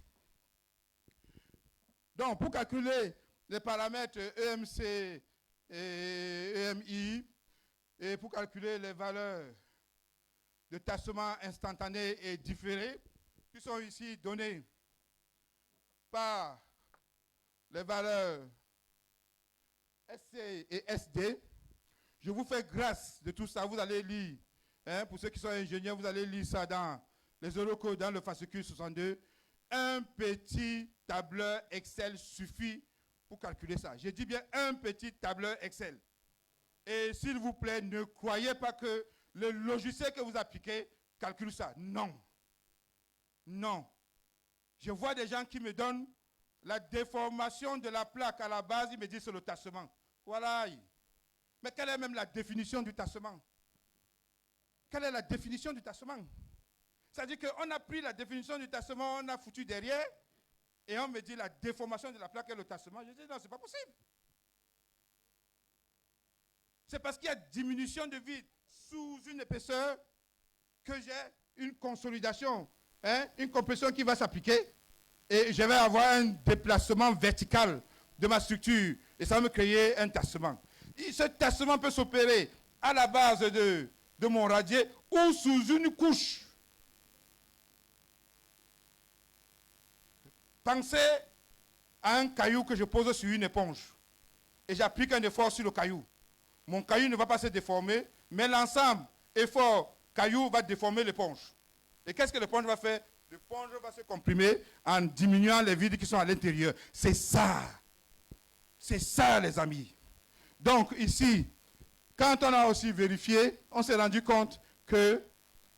Donc, pour calculer les paramètres EMC et EMI, et pour calculer les valeurs de tassement instantané et différé, qui sont ici données par les valeurs SC et SD, je vous fais grâce de tout ça. Vous allez lire, pour ceux qui sont ingénieurs, vous allez lire ça dans les Eurocodes, dans le fascicule 62. Un petit tableur Excel suffit pour calculer ça. J'ai dit bien un petit tableur Excel. Et s'il vous plaît, ne croyez pas que le logiciel que vous appliquez calcule ça. Non. Non. Je vois des gens qui me donnent la déformation de la plaque à la base, ils me disent c'est le tassement. Voilà. Mais quelle est même la définition du tassement? Quelle est la définition du tassement? C'est-à-dire qu'on a pris la définition du tassement, on a foutu derrière, et on me dit la déformation de la plaque est le tassement. Je dis non, c'est pas possible. C'est parce qu'il y a diminution de vide sous une épaisseur que j'ai une consolidation, une compression qui va s'appliquer, et je vais avoir un déplacement vertical de ma structure, et ça va me créer un tassement. Et ce tassement peut s'opérer à la base de mon radier ou sous une couche. Pensez à un caillou que je pose sur une éponge et j'applique un effort sur le caillou. Mon caillou ne va pas se déformer, mais l'ensemble, effort, caillou va déformer l'éponge. Et qu'est-ce que l'éponge va faire? L'éponge va se comprimer en diminuant les vides qui sont à l'intérieur. C'est ça. C'est ça, les amis. Donc ici, quand on a aussi vérifié, on s'est rendu compte que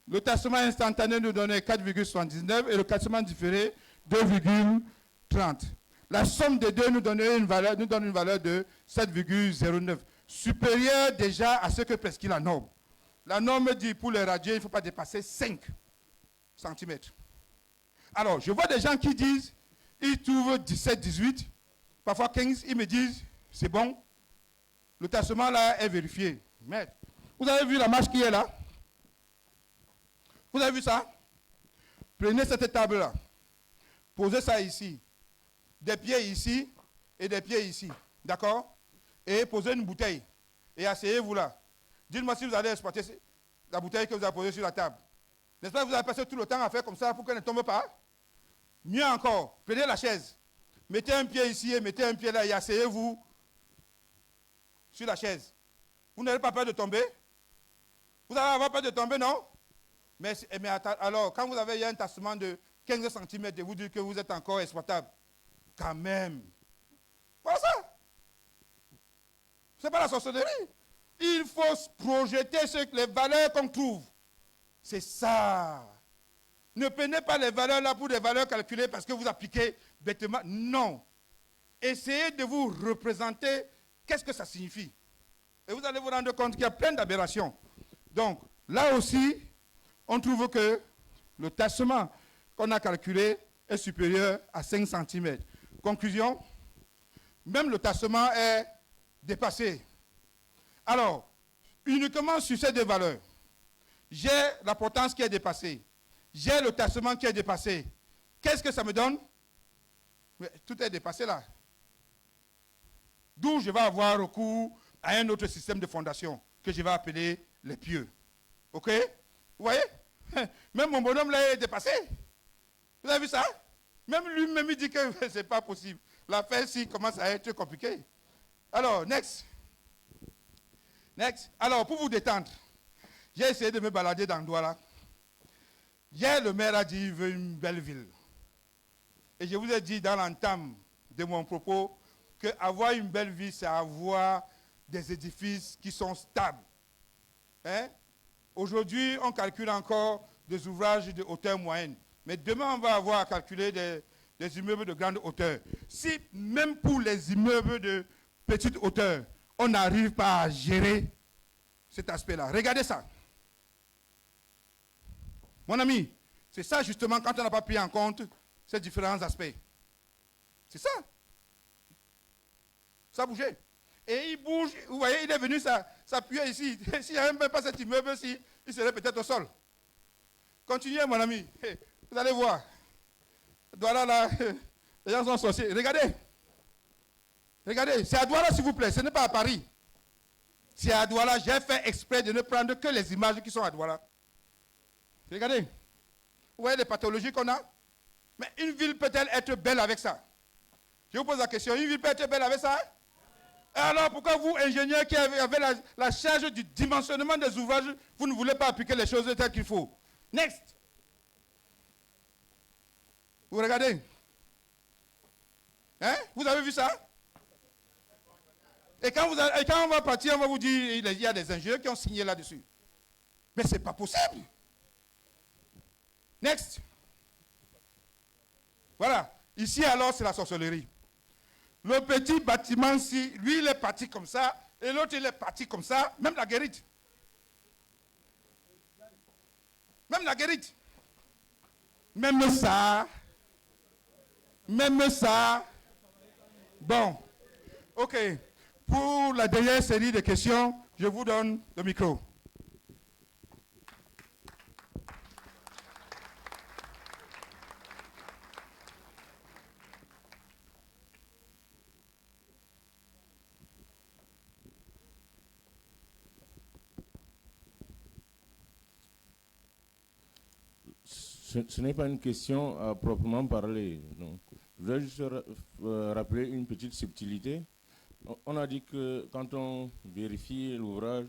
le tassement instantané nous donnait 4,79 et le tassement différé 2,30. La somme des deux nous donne une valeur de 7,09, supérieure déjà à ce que prescrit la norme. La norme dit pour les radiers, il ne faut pas dépasser 5 cm. Alors, je vois des gens qui disent, ils trouvent 17, 18, parfois 15, ils me disent, c'est bon, le tassement là est vérifié. Mais, vous avez vu la marche qui est là? Vous avez vu ça? Prenez cette table-là. Posez ça ici. Des pieds ici et des pieds ici. D'accord? Et posez une bouteille. Et asseyez-vous là. Dites-moi si vous allez exploiter la bouteille que vous avez posée sur la table. N'est-ce pas que vous avez passé tout le temps à faire comme ça pour qu'elle ne tombe pas? Mieux encore, prenez la chaise. Mettez un pied ici et mettez un pied là et asseyez-vous sur la chaise. Vous n'avez pas peur de tomber? Vous allez avoir peur de tomber, non? Mais alors, quand vous avez un tassement de 15 cm et vous dites que vous êtes encore exploitable, quand même. Voilà ça. C'est pas la sorcellerie. Il faut projeter les valeurs qu'on trouve. C'est ça. Ne prenez pas les valeurs là pour des valeurs calculées parce que vous appliquez bêtement. Non. Essayez de vous représenter qu'est-ce que ça signifie. Et vous allez vous rendre compte qu'il y a plein d'aberrations. Donc, là aussi, on trouve que le tassement qu'on a calculé est supérieur à 5 cm. Conclusion, même le tassement est dépassé. Alors, uniquement sur ces deux valeurs, j'ai la potence qui est dépassée, j'ai le tassement qui est dépassé. Qu'est-ce que ça me donne? Mais tout est dépassé là. D'où je vais avoir recours à un autre système de fondation que je vais appeler les pieux. OK? Vous voyez? Même mon bonhomme là est dépassé. Vous avez vu ça? Même lui-même il dit que ce n'est pas possible. L'affaire ici commence à être compliquée. Alors, next. Next. Alors, pour vous détendre, j'ai essayé de me balader dans Douala. Hier, le maire a dit qu'il veut une belle ville. Et je vous ai dit dans l'entame de mon propos qu'avoir une belle ville, c'est avoir des édifices qui sont stables. Hein? Aujourd'hui, on calcule encore des ouvrages de hauteur moyenne. Mais demain, on va avoir à calculer des immeubles de grande hauteur. Si même pour les immeubles de petite hauteur, on n'arrive pas à gérer cet aspect-là. Regardez ça. Mon ami, c'est ça justement quand on n'a pas pris en compte ces différents aspects. C'est ça. Ça a bougé. Et il bouge, vous voyez, il est venu s'appuyer ici. S'il n'y avait même pas cet immeuble-ci, il serait peut-être au sol. Continuez, mon ami. Vous allez voir. Douala, là, les gens sont sorciers. Regardez. Regardez, c'est à Douala, s'il vous plaît. Ce n'est pas à Paris. C'est à Douala. J'ai fait exprès de ne prendre que les images qui sont à Douala. Regardez. Vous voyez les pathologies qu'on a? Mais une ville peut-elle être belle avec ça? Je vous pose la question. Une ville peut être belle avec ça? Alors pourquoi vous, ingénieurs qui avez la charge du dimensionnement des ouvrages, vous ne voulez pas appliquer les choses telles qu'il faut? Next. Vous regardez? Hein? Vous avez vu ça? Et quand on va partir, on va vous dire il y a des ingénieurs qui ont signé là-dessus. Mais ce n'est pas possible. Next. Voilà. Ici, alors, c'est la sorcellerie. Le petit bâtiment-ci, lui, il est parti comme ça, et l'autre, il est parti comme ça, même la guérite. Même la guérite. Même ça. Bon. OK. Pour la dernière série de questions, je vous donne le micro. Ce n'est pas une question à proprement parler. Donc, je voudrais juste rappeler une petite subtilité. On a dit que quand on vérifie l'ouvrage,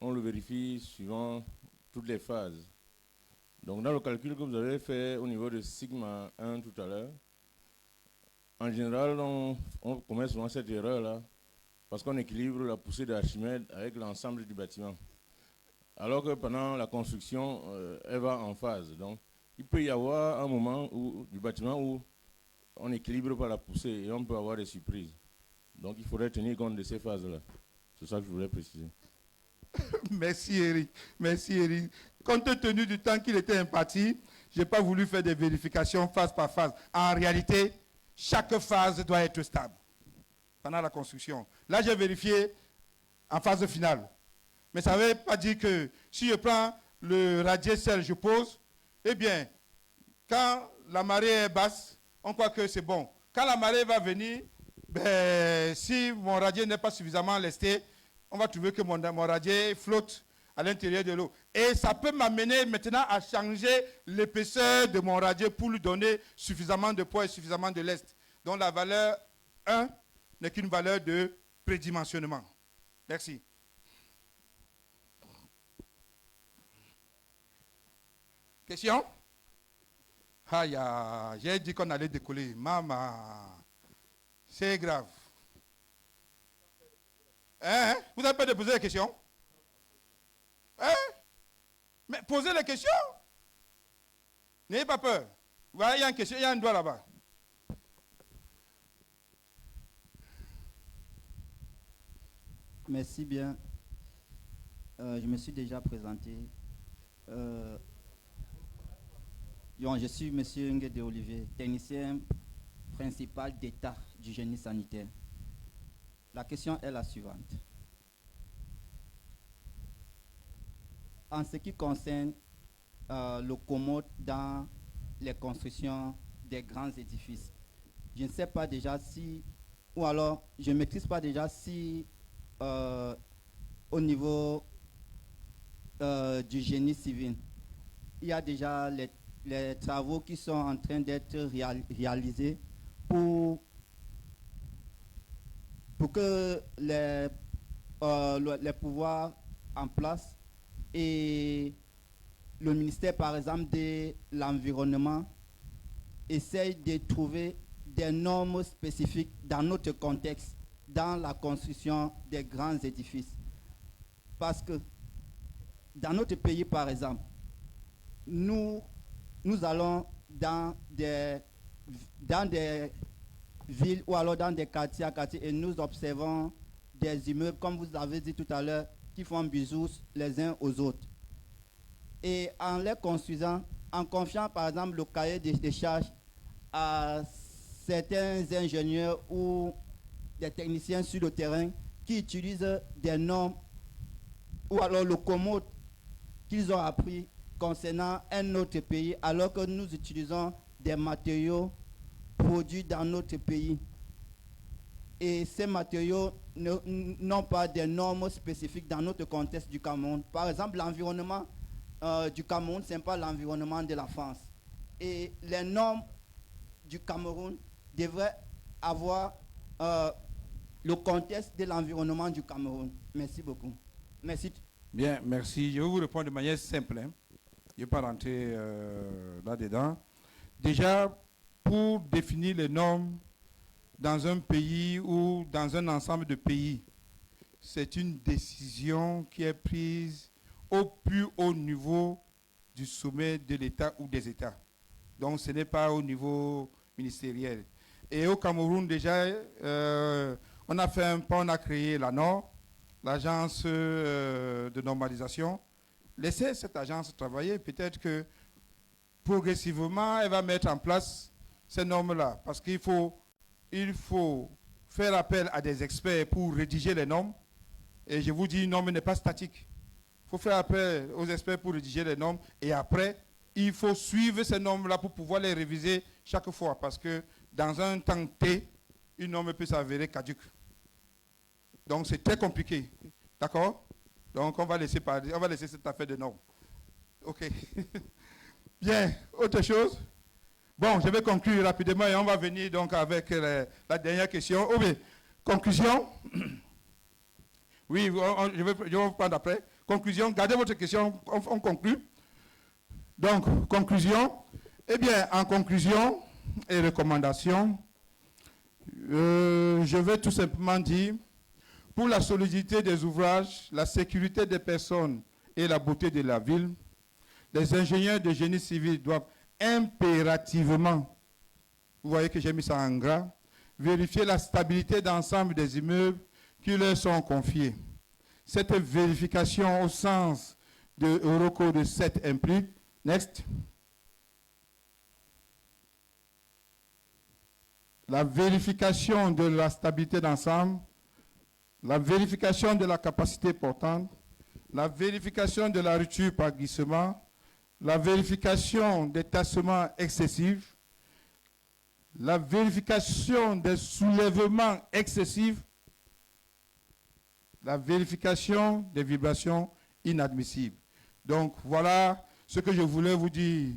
on le vérifie suivant toutes les phases. Donc, dans le calcul que vous avez fait au niveau de sigma 1 tout à l'heure, en général, on commet souvent cette erreur-là parce qu'on équilibre la poussée d'Archimède avec l'ensemble du bâtiment. Alors que pendant la construction, elle va en phase. Donc, il peut y avoir un moment du bâtiment où on n'équilibre pas la poussée et on peut avoir des surprises. Donc, il faudrait tenir compte de ces phases-là. C'est ça que je voulais préciser. Merci, Eric. Merci, Eric. Compte tenu du temps qu'il était imparti, je n'ai pas voulu faire des vérifications phase par phase. En réalité, chaque phase doit être stable pendant la construction. Là, j'ai vérifié en phase finale. Mais ça ne veut pas dire que si je prends le radier sel, je pose, eh bien, quand la marée est basse, on croit que c'est bon. Quand la marée va venir, ben, si mon radier n'est pas suffisamment lesté, on va trouver que mon radier flotte à l'intérieur de l'eau. Et ça peut m'amener maintenant à changer l'épaisseur de mon radier pour lui donner suffisamment de poids et suffisamment de lest. Donc la valeur 1 n'est qu'une valeur de prédimensionnement. Merci. Question? Aïe, j'ai dit qu'on allait décoller. Maman, c'est grave. Hein? Vous n'avez pas de poser la question? Hein? Mais posez les questions. N'ayez pas peur. Voilà, il y a une question, il y a un doigt là-bas. Merci bien. Je me suis déjà présenté. Je suis M. Nguede Olivier, technicien principal d'État du génie sanitaire. La question est la suivante. En ce qui concerne le commode dans les constructions des grands édifices, je ne sais pas déjà si, ou alors je ne maîtrise pas déjà si au niveau du génie civil, il y a déjà les travaux qui sont en train d'être réalisés pour que les pouvoirs en place et le ministère, par exemple, de l'environnement, essaye de trouver des normes spécifiques dans notre contexte, dans la construction des grands édifices. Parce que dans notre pays, par exemple, nous allons dans des villes ou alors dans des quartiers à quartier et nous observons des immeubles, comme vous avez dit tout à l'heure, qui font bisous les uns aux autres. Et en les construisant, en confiant par exemple le cahier des charges à certains ingénieurs ou des techniciens sur le terrain qui utilisent des normes ou alors le commode qu'ils ont appris concernant un autre pays, alors que nous utilisons des matériaux produits dans notre pays. Et ces matériaux n'ont pas des normes spécifiques dans notre contexte du Cameroun. Par exemple, l'environnement du Cameroun, ce n'est pas l'environnement de la France. Et les normes du Cameroun devraient avoir le contexte de l'environnement du Cameroun. Merci beaucoup. Merci. Bien, merci. Je vais vous répondre de manière simple. Je ne vais pas rentrer là-dedans. Déjà, pour définir les normes dans un pays ou dans un ensemble de pays, c'est une décision qui est prise au plus haut niveau du sommet de l'État ou des États. Donc, ce n'est pas au niveau ministériel. Et au Cameroun, déjà, on a fait un pas, on a créé l'ANOR, l'agence de normalisation. Laissez cette agence travailler. Peut-être que progressivement, elle va mettre en place ces normes-là. Parce qu'il faut faire appel à des experts pour rédiger les normes. Et je vous dis, une norme n'est pas statique. Il faut faire appel aux experts pour rédiger les normes. Et après, il faut suivre ces normes-là pour pouvoir les réviser chaque fois. Parce que dans un temps T, une norme peut s'avérer caduque. Donc, c'est très compliqué. D'accord? Donc, on va laisser cette affaire de normes. OK. Bien. Autre chose? Bon, je vais conclure rapidement et on va venir donc avec la dernière question. Oh, oui. Conclusion? Oui, je vais vous prendre après. Conclusion, gardez votre question, on conclut. Donc, conclusion. Eh bien, en conclusion et recommandation, je vais tout simplement dire, pour la solidité des ouvrages, la sécurité des personnes et la beauté de la ville, les ingénieurs de génie civil doivent impérativement, vous voyez que j'ai mis ça en gras, vérifier la stabilité d'ensemble des immeubles qui leur sont confiés. Cette vérification au sens de Eurocode 7 implique, next, la vérification de la stabilité d'ensemble, la vérification de la capacité portante, la vérification de la rupture par glissement, la vérification des tassements excessifs, la vérification des soulèvements excessifs, la vérification des vibrations inadmissibles. Donc voilà ce que je voulais vous dire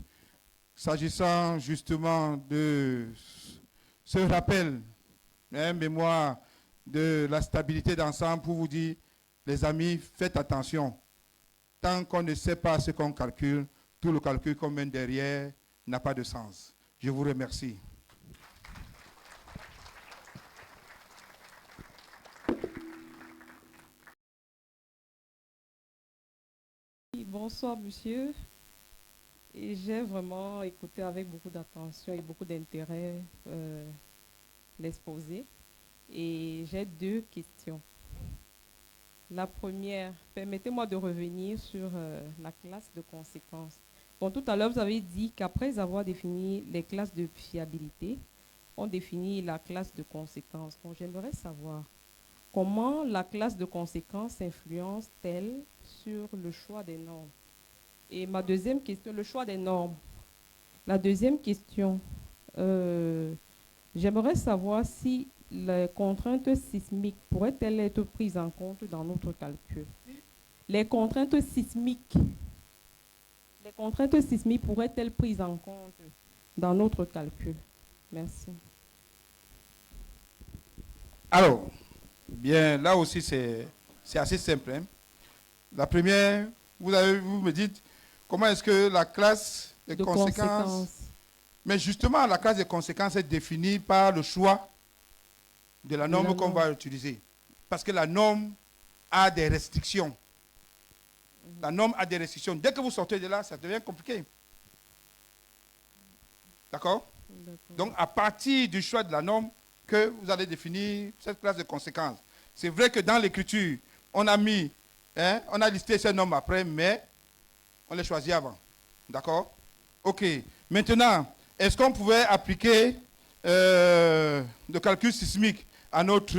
s'agissant justement de ce rappel, mémoire de la stabilité d'ensemble pour vous dire, les amis, faites attention. Tant qu'on ne sait pas ce qu'on calcule, tout le calcul qu'on mène derrière n'a pas de sens. Je vous remercie. Bonsoir, monsieur. Et j'ai vraiment écouté avec beaucoup d'attention et beaucoup d'intérêt l'exposé. Et j'ai deux questions. La première, permettez-moi de revenir sur la classe de conséquences. Bon, tout à l'heure, vous avez dit qu'après avoir défini les classes de fiabilité, on définit la classe de conséquences. Donc, j'aimerais savoir comment la classe de conséquences influence-t-elle sur le choix des normes? Et ma deuxième question, le choix des normes. La deuxième question, j'aimerais savoir si les contraintes sismiques pourraient-elles être prises en compte dans notre calcul? Les contraintes sismiques pourraient-elles prises en compte dans notre calcul? Merci. Alors, bien, là aussi, c'est assez simple. Hein. La première, vous me dites, comment est-ce que la classe de conséquences... Mais justement, la classe de conséquences est définie par le choix de la norme qu'on va utiliser. Parce que la norme a des restrictions. La norme a des restrictions. Dès que vous sortez de là, ça devient compliqué. D'accord? Donc, à partir du choix de la norme, que vous allez définir cette classe de conséquences. C'est vrai que dans l'écriture, on a mis, on a listé ces normes après, mais on les choisit avant. D'accord? OK. Maintenant, est-ce qu'on pouvait appliquer le calcul sismique à notre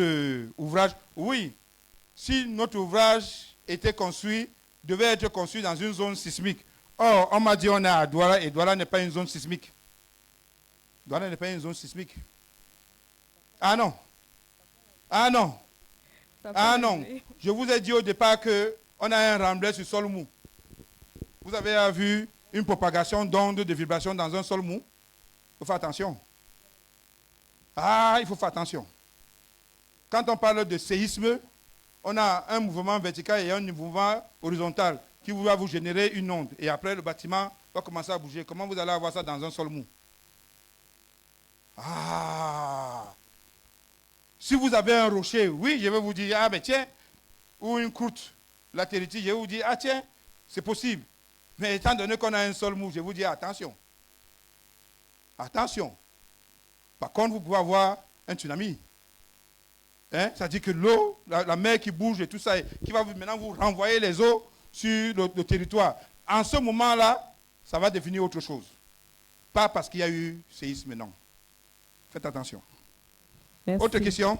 ouvrage? Oui. Si notre ouvrage était construit, devait être construit dans une zone sismique. Or, on m'a dit on est à Douala et Douala n'est pas une zone sismique. Douala n'est pas une zone sismique. Ah non. Ah non. Ah non. Je vous ai dit au départ qu'on a un remblai sur sol mou. Vous avez vu une propagation d'ondes de vibration dans un sol mou? Il faut faire attention. Ah, il faut faire attention. Quand on parle de séisme, on a un mouvement vertical et un mouvement horizontal qui va vous générer une onde. Et après, le bâtiment va commencer à bouger. Comment vous allez avoir ça dans un sol mou? Ah! Si vous avez un rocher, oui, je vais vous dire, ah ben tiens, ou une croûte latérite, je vous dis, ah tiens, c'est possible. Mais étant donné qu'on a un sol mou, je vous dis, attention. Attention. Par contre, vous pouvez avoir un tsunami. Hein? C'est-à-dire que l'eau, la mer qui bouge et tout ça, qui va maintenant vous renvoyer les eaux sur le territoire. En ce moment-là, ça va devenir autre chose. Pas parce qu'il y a eu séisme, non. Faites attention. Merci. Autre question?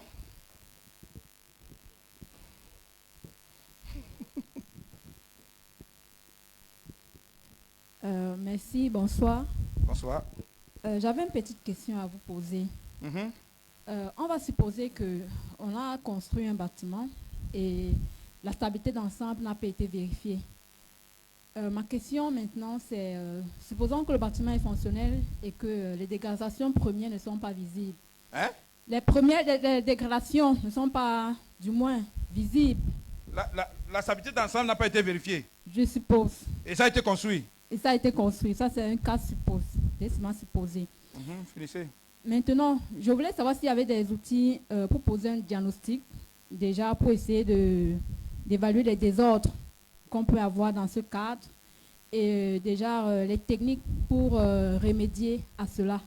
Merci, bonsoir. Bonsoir. J'avais une petite question à vous poser. Mhm. On va supposer qu'on a construit un bâtiment et la stabilité d'ensemble n'a pas été vérifiée. Ma question maintenant, c'est, supposons que le bâtiment est fonctionnel et que les dégradations premières ne sont pas visibles. Hein? Les premières dégradations ne sont pas, du moins, visibles. La stabilité d'ensemble n'a pas été vérifiée. Je suppose. Et ça a été construit. Et ça a été construit. Ça, c'est un cas supposé. Finissez. Maintenant, je voulais savoir s'il y avait des outils pour poser un diagnostic, déjà pour essayer d'évaluer les désordres qu'on peut avoir dans ce cadre et déjà les techniques pour remédier à cela,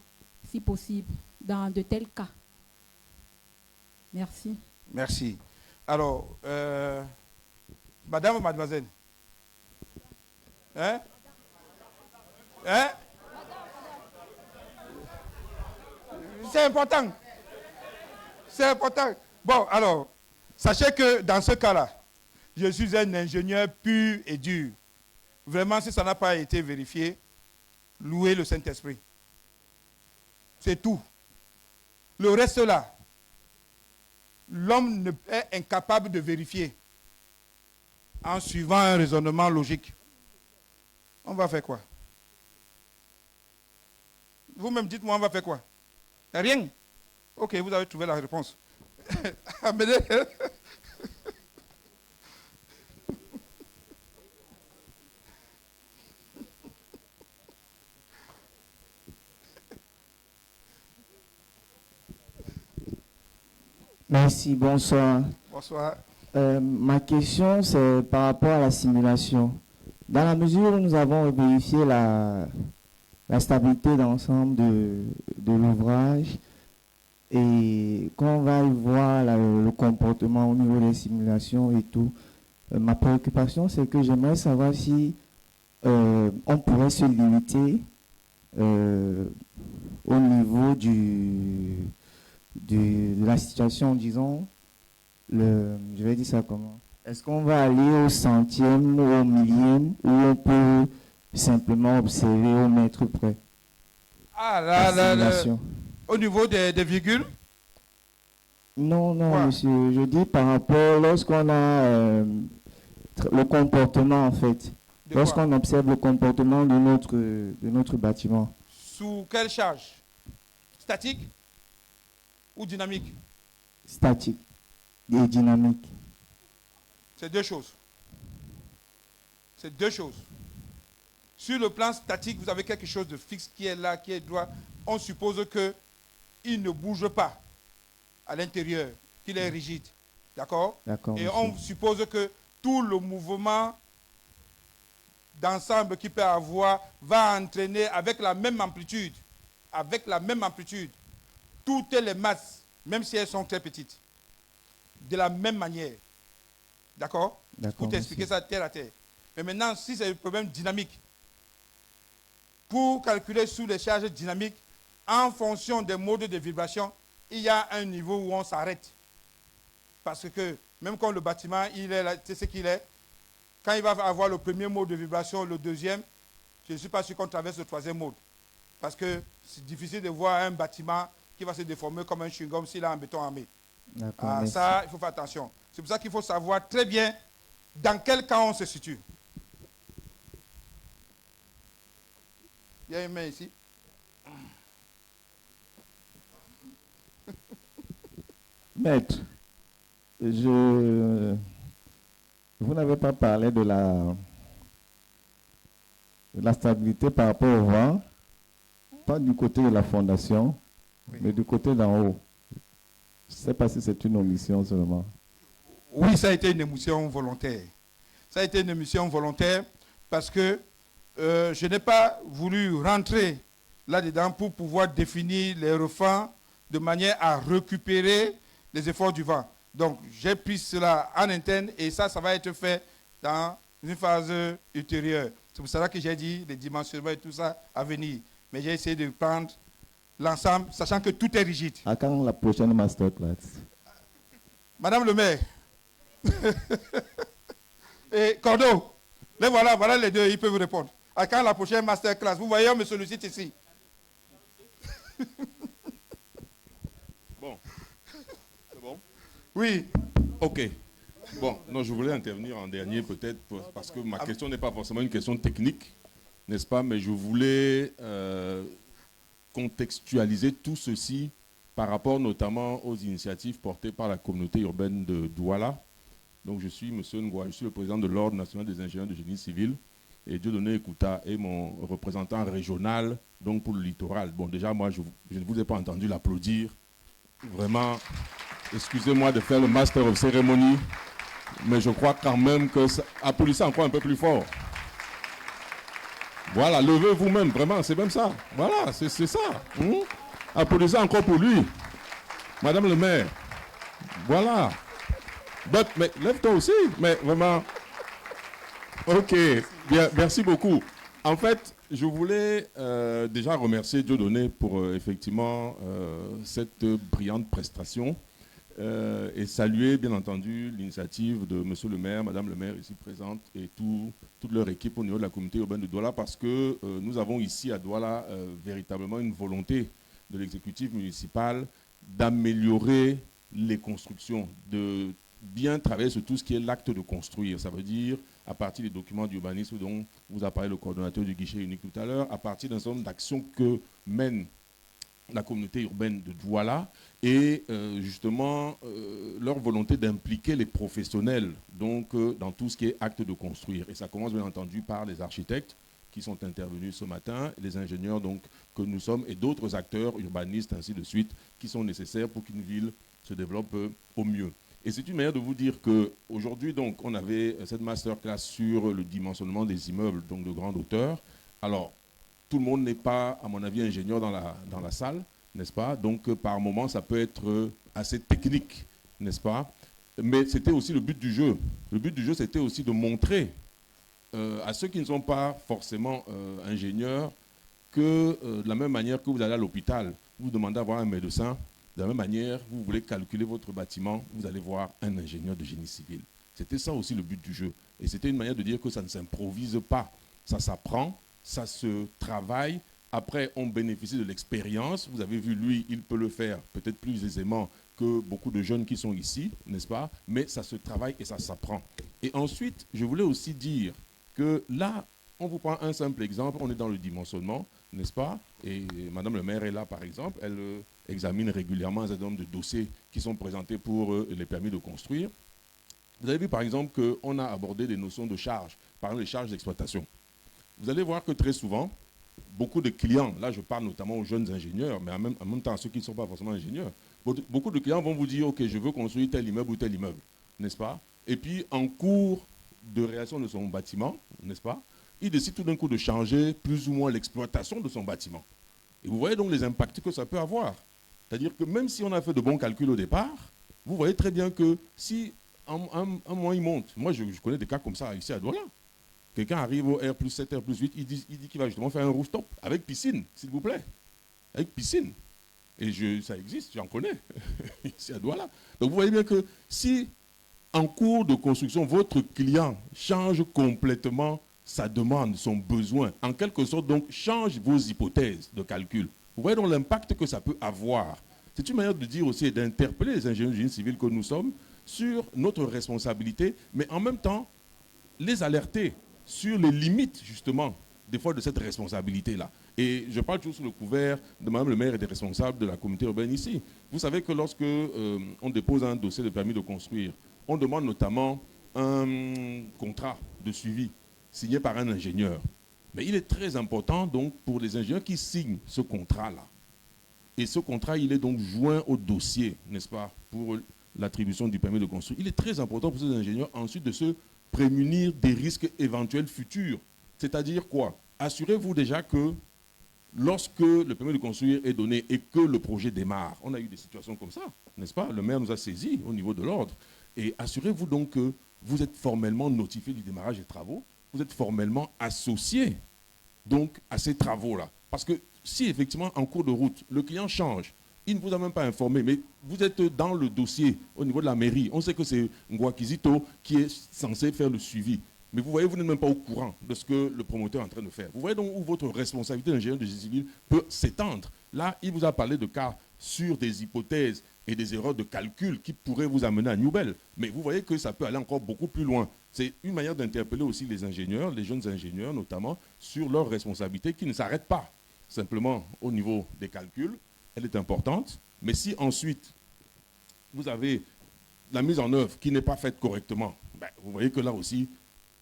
si possible, dans de tels cas. Merci. Merci. Alors, madame ou mademoiselle? Hein? Hein? C'est important. C'est important. Bon, alors, sachez que dans ce cas-là, je suis un ingénieur pur et dur. Vraiment, si ça n'a pas été vérifié, louez le Saint-Esprit. C'est tout. Le reste là, l'homme est incapable de vérifier en suivant un raisonnement logique. On va faire quoi? Vous-même, dites-moi, on va faire quoi? Rien. Ok, vous avez trouvé la réponse. Amenez. Merci, bonsoir. Bonsoir. Ma question, c'est par rapport à la simulation. Dans la mesure où nous avons vérifié la stabilité d'ensemble de l'ouvrage et qu'on va y voir le comportement au niveau des simulations et tout, ma préoccupation, c'est que j'aimerais savoir si on pourrait se limiter au niveau de la situation, disons, je vais dire ça comment? Est-ce qu'on va aller au centième ou au millième ou on peut simplement observer au mètre près? Ah, là, au niveau des virgules? Non, monsieur, je dis par rapport lorsqu'on a le comportement en fait. Lorsqu'on observe le comportement de notre bâtiment. Sous quelle charge? Statique ou dynamique? Statique et dynamique. C'est deux choses. C'est deux choses. Sur le plan statique, vous avez quelque chose de fixe qui est là, qui est droit. On suppose qu'il ne bouge pas à l'intérieur, qu'il est rigide. D'accord? D'accord. Et monsieur. on suppose que tout le mouvement d'ensemble qu'il peut avoir va entraîner avec la même amplitude. Avec la même amplitude. Toutes les masses, même si elles sont très petites. De la même manière. D'accord? Pour t'expliquer ça terre à terre. Mais maintenant, si c'est un problème dynamique, pour calculer sous les charges dynamiques, en fonction des modes de vibration, il y a un niveau où on s'arrête. Parce que même quand le bâtiment, il est là, tu sais ce qu'il est, quand il va avoir le premier mode de vibration, le deuxième, je ne suis pas sûr qu'on traverse le troisième mode. Parce que c'est difficile de voir un bâtiment qui va se déformer comme un chewing-gum s'il a un béton armé. Ça, il faut faire attention. C'est pour ça qu'il faut savoir très bien dans quel cas on se situe. Il y a une main ici. Maître, vous n'avez pas parlé de la stabilité par rapport au vent, pas du côté de la fondation, mais du côté d'en haut. Je ne sais pas si c'est une omission seulement. Oui, ça a été une émotion volontaire. Ça a été une émotion volontaire parce que je n'ai pas voulu rentrer là-dedans pour pouvoir définir les refrains de manière à récupérer les efforts du vent. Donc, j'ai pris cela en interne et ça va être fait dans une phase ultérieure. C'est pour cela que j'ai dit les dimensionnements et tout ça à venir. Mais j'ai essayé de prendre l'ensemble, sachant que tout est rigide. À quand la prochaine masterclass? Madame le maire. Et Cordo, voilà les deux, ils peuvent répondre. À quand la prochaine masterclass? Vous voyez, on me sollicite ici. Bon. C'est bon? Oui. Ok. Bon, non, je voulais intervenir en dernier peut-être parce que ma question n'est pas forcément une question technique, n'est-ce pas? Mais je voulais contextualiser tout ceci par rapport notamment aux initiatives portées par la communauté urbaine de Douala. Donc je suis M. Ngoua, je suis le président de l'Ordre national des ingénieurs de génie civil et Dieudonné Ekouta est mon représentant régional donc pour le littoral. Bon, déjà moi je ne vous ai pas entendu l'applaudir. Vraiment, excusez-moi de faire le master of ceremony, mais je crois quand même que ça... Applaudissez encore un peu plus fort. Voilà, levez vous-même, vraiment, c'est même ça. Voilà, c'est ça. Applaudissez encore pour lui. Madame le maire. Voilà. Mais lève-toi aussi. Mais vraiment. Ok, bien, merci beaucoup. En fait, je voulais déjà remercier Dieudonné pour effectivement cette brillante prestation et saluer bien entendu l'initiative de Monsieur le maire, Madame le maire ici présente et toute leur équipe au niveau de la communauté urbaine de Douala parce que nous avons ici à Douala véritablement une volonté de l'exécutif municipal d'améliorer les constructions, de bien travailler sur tout ce qui est l'acte de construire. Ça veut dire, à partir des documents d'urbanisme dont vous a parlé le coordonnateur du guichet unique tout à l'heure, à partir d'un certain nombre d'actions que mène la communauté urbaine de Douala et justement leur volonté d'impliquer les professionnels donc, dans tout ce qui est acte de construire. Et ça commence bien entendu par les architectes qui sont intervenus ce matin, les ingénieurs donc, que nous sommes et d'autres acteurs, urbanistes, ainsi de suite, qui sont nécessaires pour qu'une ville se développe au mieux. Et c'est une manière de vous dire qu'aujourd'hui, donc, on avait cette masterclass sur le dimensionnement des immeubles donc de grande hauteur. Alors, tout le monde n'est pas, à mon avis, ingénieur dans la salle, n'est-ce pas? Donc, par moment, ça peut être assez technique, n'est-ce pas? Mais c'était aussi le but du jeu. Le but du jeu, c'était aussi de montrer à ceux qui ne sont pas forcément ingénieurs que de la même manière que vous allez à l'hôpital, vous demandez à voir un médecin, de la même manière, vous voulez calculer votre bâtiment, vous allez voir un ingénieur de génie civil. C'était ça aussi le but du jeu. Et c'était une manière de dire que ça ne s'improvise pas. Ça s'apprend, ça se travaille. Après, on bénéficie de l'expérience. Vous avez vu, lui, il peut le faire peut-être plus aisément que beaucoup de jeunes qui sont ici, n'est-ce pas? Mais ça se travaille et ça s'apprend. Et ensuite, je voulais aussi dire que là, on vous prend un simple exemple, on est dans le dimensionnement, n'est-ce pas? Et Madame le maire est là, par exemple, elle examine régulièrement un certain nombre de dossiers qui sont présentés pour les permis de construire. Vous avez vu, par exemple, qu'on a abordé des notions de charges, par exemple les charges d'exploitation. Vous allez voir que très souvent, beaucoup de clients, là je parle notamment aux jeunes ingénieurs, mais en même temps à ceux qui ne sont pas forcément ingénieurs, beaucoup de clients vont vous dire, ok, je veux construire tel immeuble ou tel immeuble, n'est-ce pas? Et puis en cours de réalisation de son bâtiment, n'est-ce pas? Il décide tout d'un coup de changer plus ou moins l'exploitation de son bâtiment. Et vous voyez donc les impacts que ça peut avoir. C'est-à-dire que même si on a fait de bons calculs au départ, vous voyez très bien que si un mois il monte, moi je connais des cas comme ça ici à Douala, quelqu'un arrive au R+7, R+8, il dit qu'il va justement faire un rooftop avec piscine, s'il vous plaît. Avec piscine. Et ça existe, j'en connais, ici à Douala. Donc vous voyez bien que si en cours de construction, votre client change complètement sa demande, son besoin, en quelque sorte, donc, change vos hypothèses de calcul. Vous voyez donc l'impact que ça peut avoir. C'est une manière de dire aussi et d'interpeller les ingénieurs de génie civil que nous sommes sur notre responsabilité, mais en même temps, les alerter sur les limites, justement, des fois de cette responsabilité-là. Et je parle toujours sous le couvert de Mme le maire et des responsables de la communauté urbaine ici. Vous savez que lorsque on dépose un dossier de permis de construire, on demande notamment un contrat de suivi signé par un ingénieur. Mais il est très important donc pour les ingénieurs qui signent ce contrat-là. Et ce contrat, il est donc joint au dossier, n'est-ce pas, pour l'attribution du permis de construire, il est très important pour ces ingénieurs ensuite de se prémunir des risques éventuels futurs. C'est-à-dire quoi? Assurez-vous déjà que lorsque le permis de construire est donné et que le projet démarre, on a eu des situations comme ça, n'est-ce pas? Le maire nous a saisis au niveau de l'ordre. Et assurez-vous donc que vous êtes formellement notifié du démarrage des travaux, vous êtes formellement associé donc à ces travaux-là. Parce que si effectivement en cours de route, le client change, il ne vous a même pas informé, mais vous êtes dans le dossier au niveau de la mairie. On sait que c'est Ngouakizito qui est censé faire le suivi. Mais vous voyez, vous n'êtes même pas au courant de ce que le promoteur est en train de faire. Vous voyez donc où votre responsabilité d'ingénieur de génie civil peut s'étendre. Là, il vous a parlé de cas sur des hypothèses et des erreurs de calcul qui pourraient vous amener à Newbel. Mais vous voyez que ça peut aller encore beaucoup plus loin. C'est une manière d'interpeller aussi les ingénieurs, les jeunes ingénieurs notamment, sur leurs responsabilités qui ne s'arrêtent pas simplement au niveau des calculs. Elle est importante. Mais si ensuite, vous avez la mise en œuvre qui n'est pas faite correctement, ben, vous voyez que là aussi,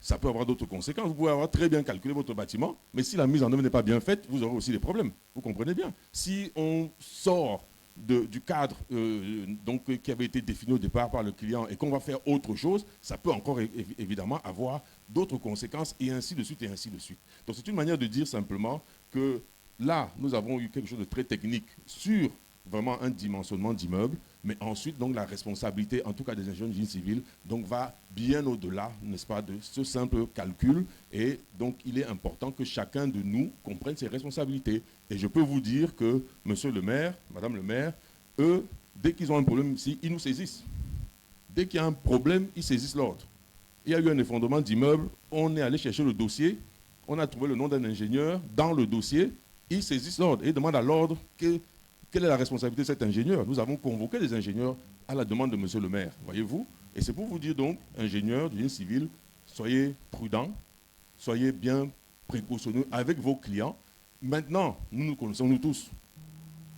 ça peut avoir d'autres conséquences. Vous pouvez avoir très bien calculé votre bâtiment, mais si la mise en œuvre n'est pas bien faite, vous aurez aussi des problèmes. Vous comprenez bien. Si on sort du cadre donc, qui avait été défini au départ par le client et qu'on va faire autre chose, ça peut encore évidemment avoir d'autres conséquences et ainsi de suite et ainsi de suite. Donc c'est une manière de dire simplement que là, nous avons eu quelque chose de très technique sur vraiment un dimensionnement d'immeuble, mais ensuite, donc, la responsabilité, en tout cas des ingénieurs de génie civil, donc, va bien au-delà, n'est-ce pas, de ce simple calcul. Et donc, il est important que chacun de nous comprenne ses responsabilités. Et je peux vous dire que monsieur le maire, madame le maire, eux, dès qu'ils ont un problème ici, ils nous saisissent. Dès qu'il y a un problème, ils saisissent l'ordre. Il y a eu un effondrement d'immeuble, on est allé chercher le dossier, on a trouvé le nom d'un ingénieur dans le dossier, ils saisissent l'ordre et ils demandent à l'ordre quelle est la responsabilité de cet ingénieur. Nous avons convoqué des ingénieurs à la demande de monsieur le maire, voyez-vous. Et c'est pour vous dire donc, ingénieurs du génie civil, soyez prudents, soyez bien précautionneux avec vos clients. Maintenant, nous nous connaissons nous tous.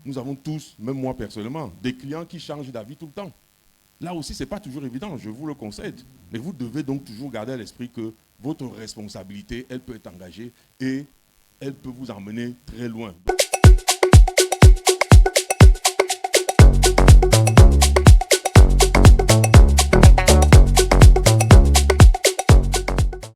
Nous avons tous, même moi personnellement, des clients qui changent d'avis tout le temps. Là aussi, ce n'est pas toujours évident, je vous le concède. Mais vous devez donc toujours garder à l'esprit que votre responsabilité, elle peut être engagée et elle peut vous emmener très loin.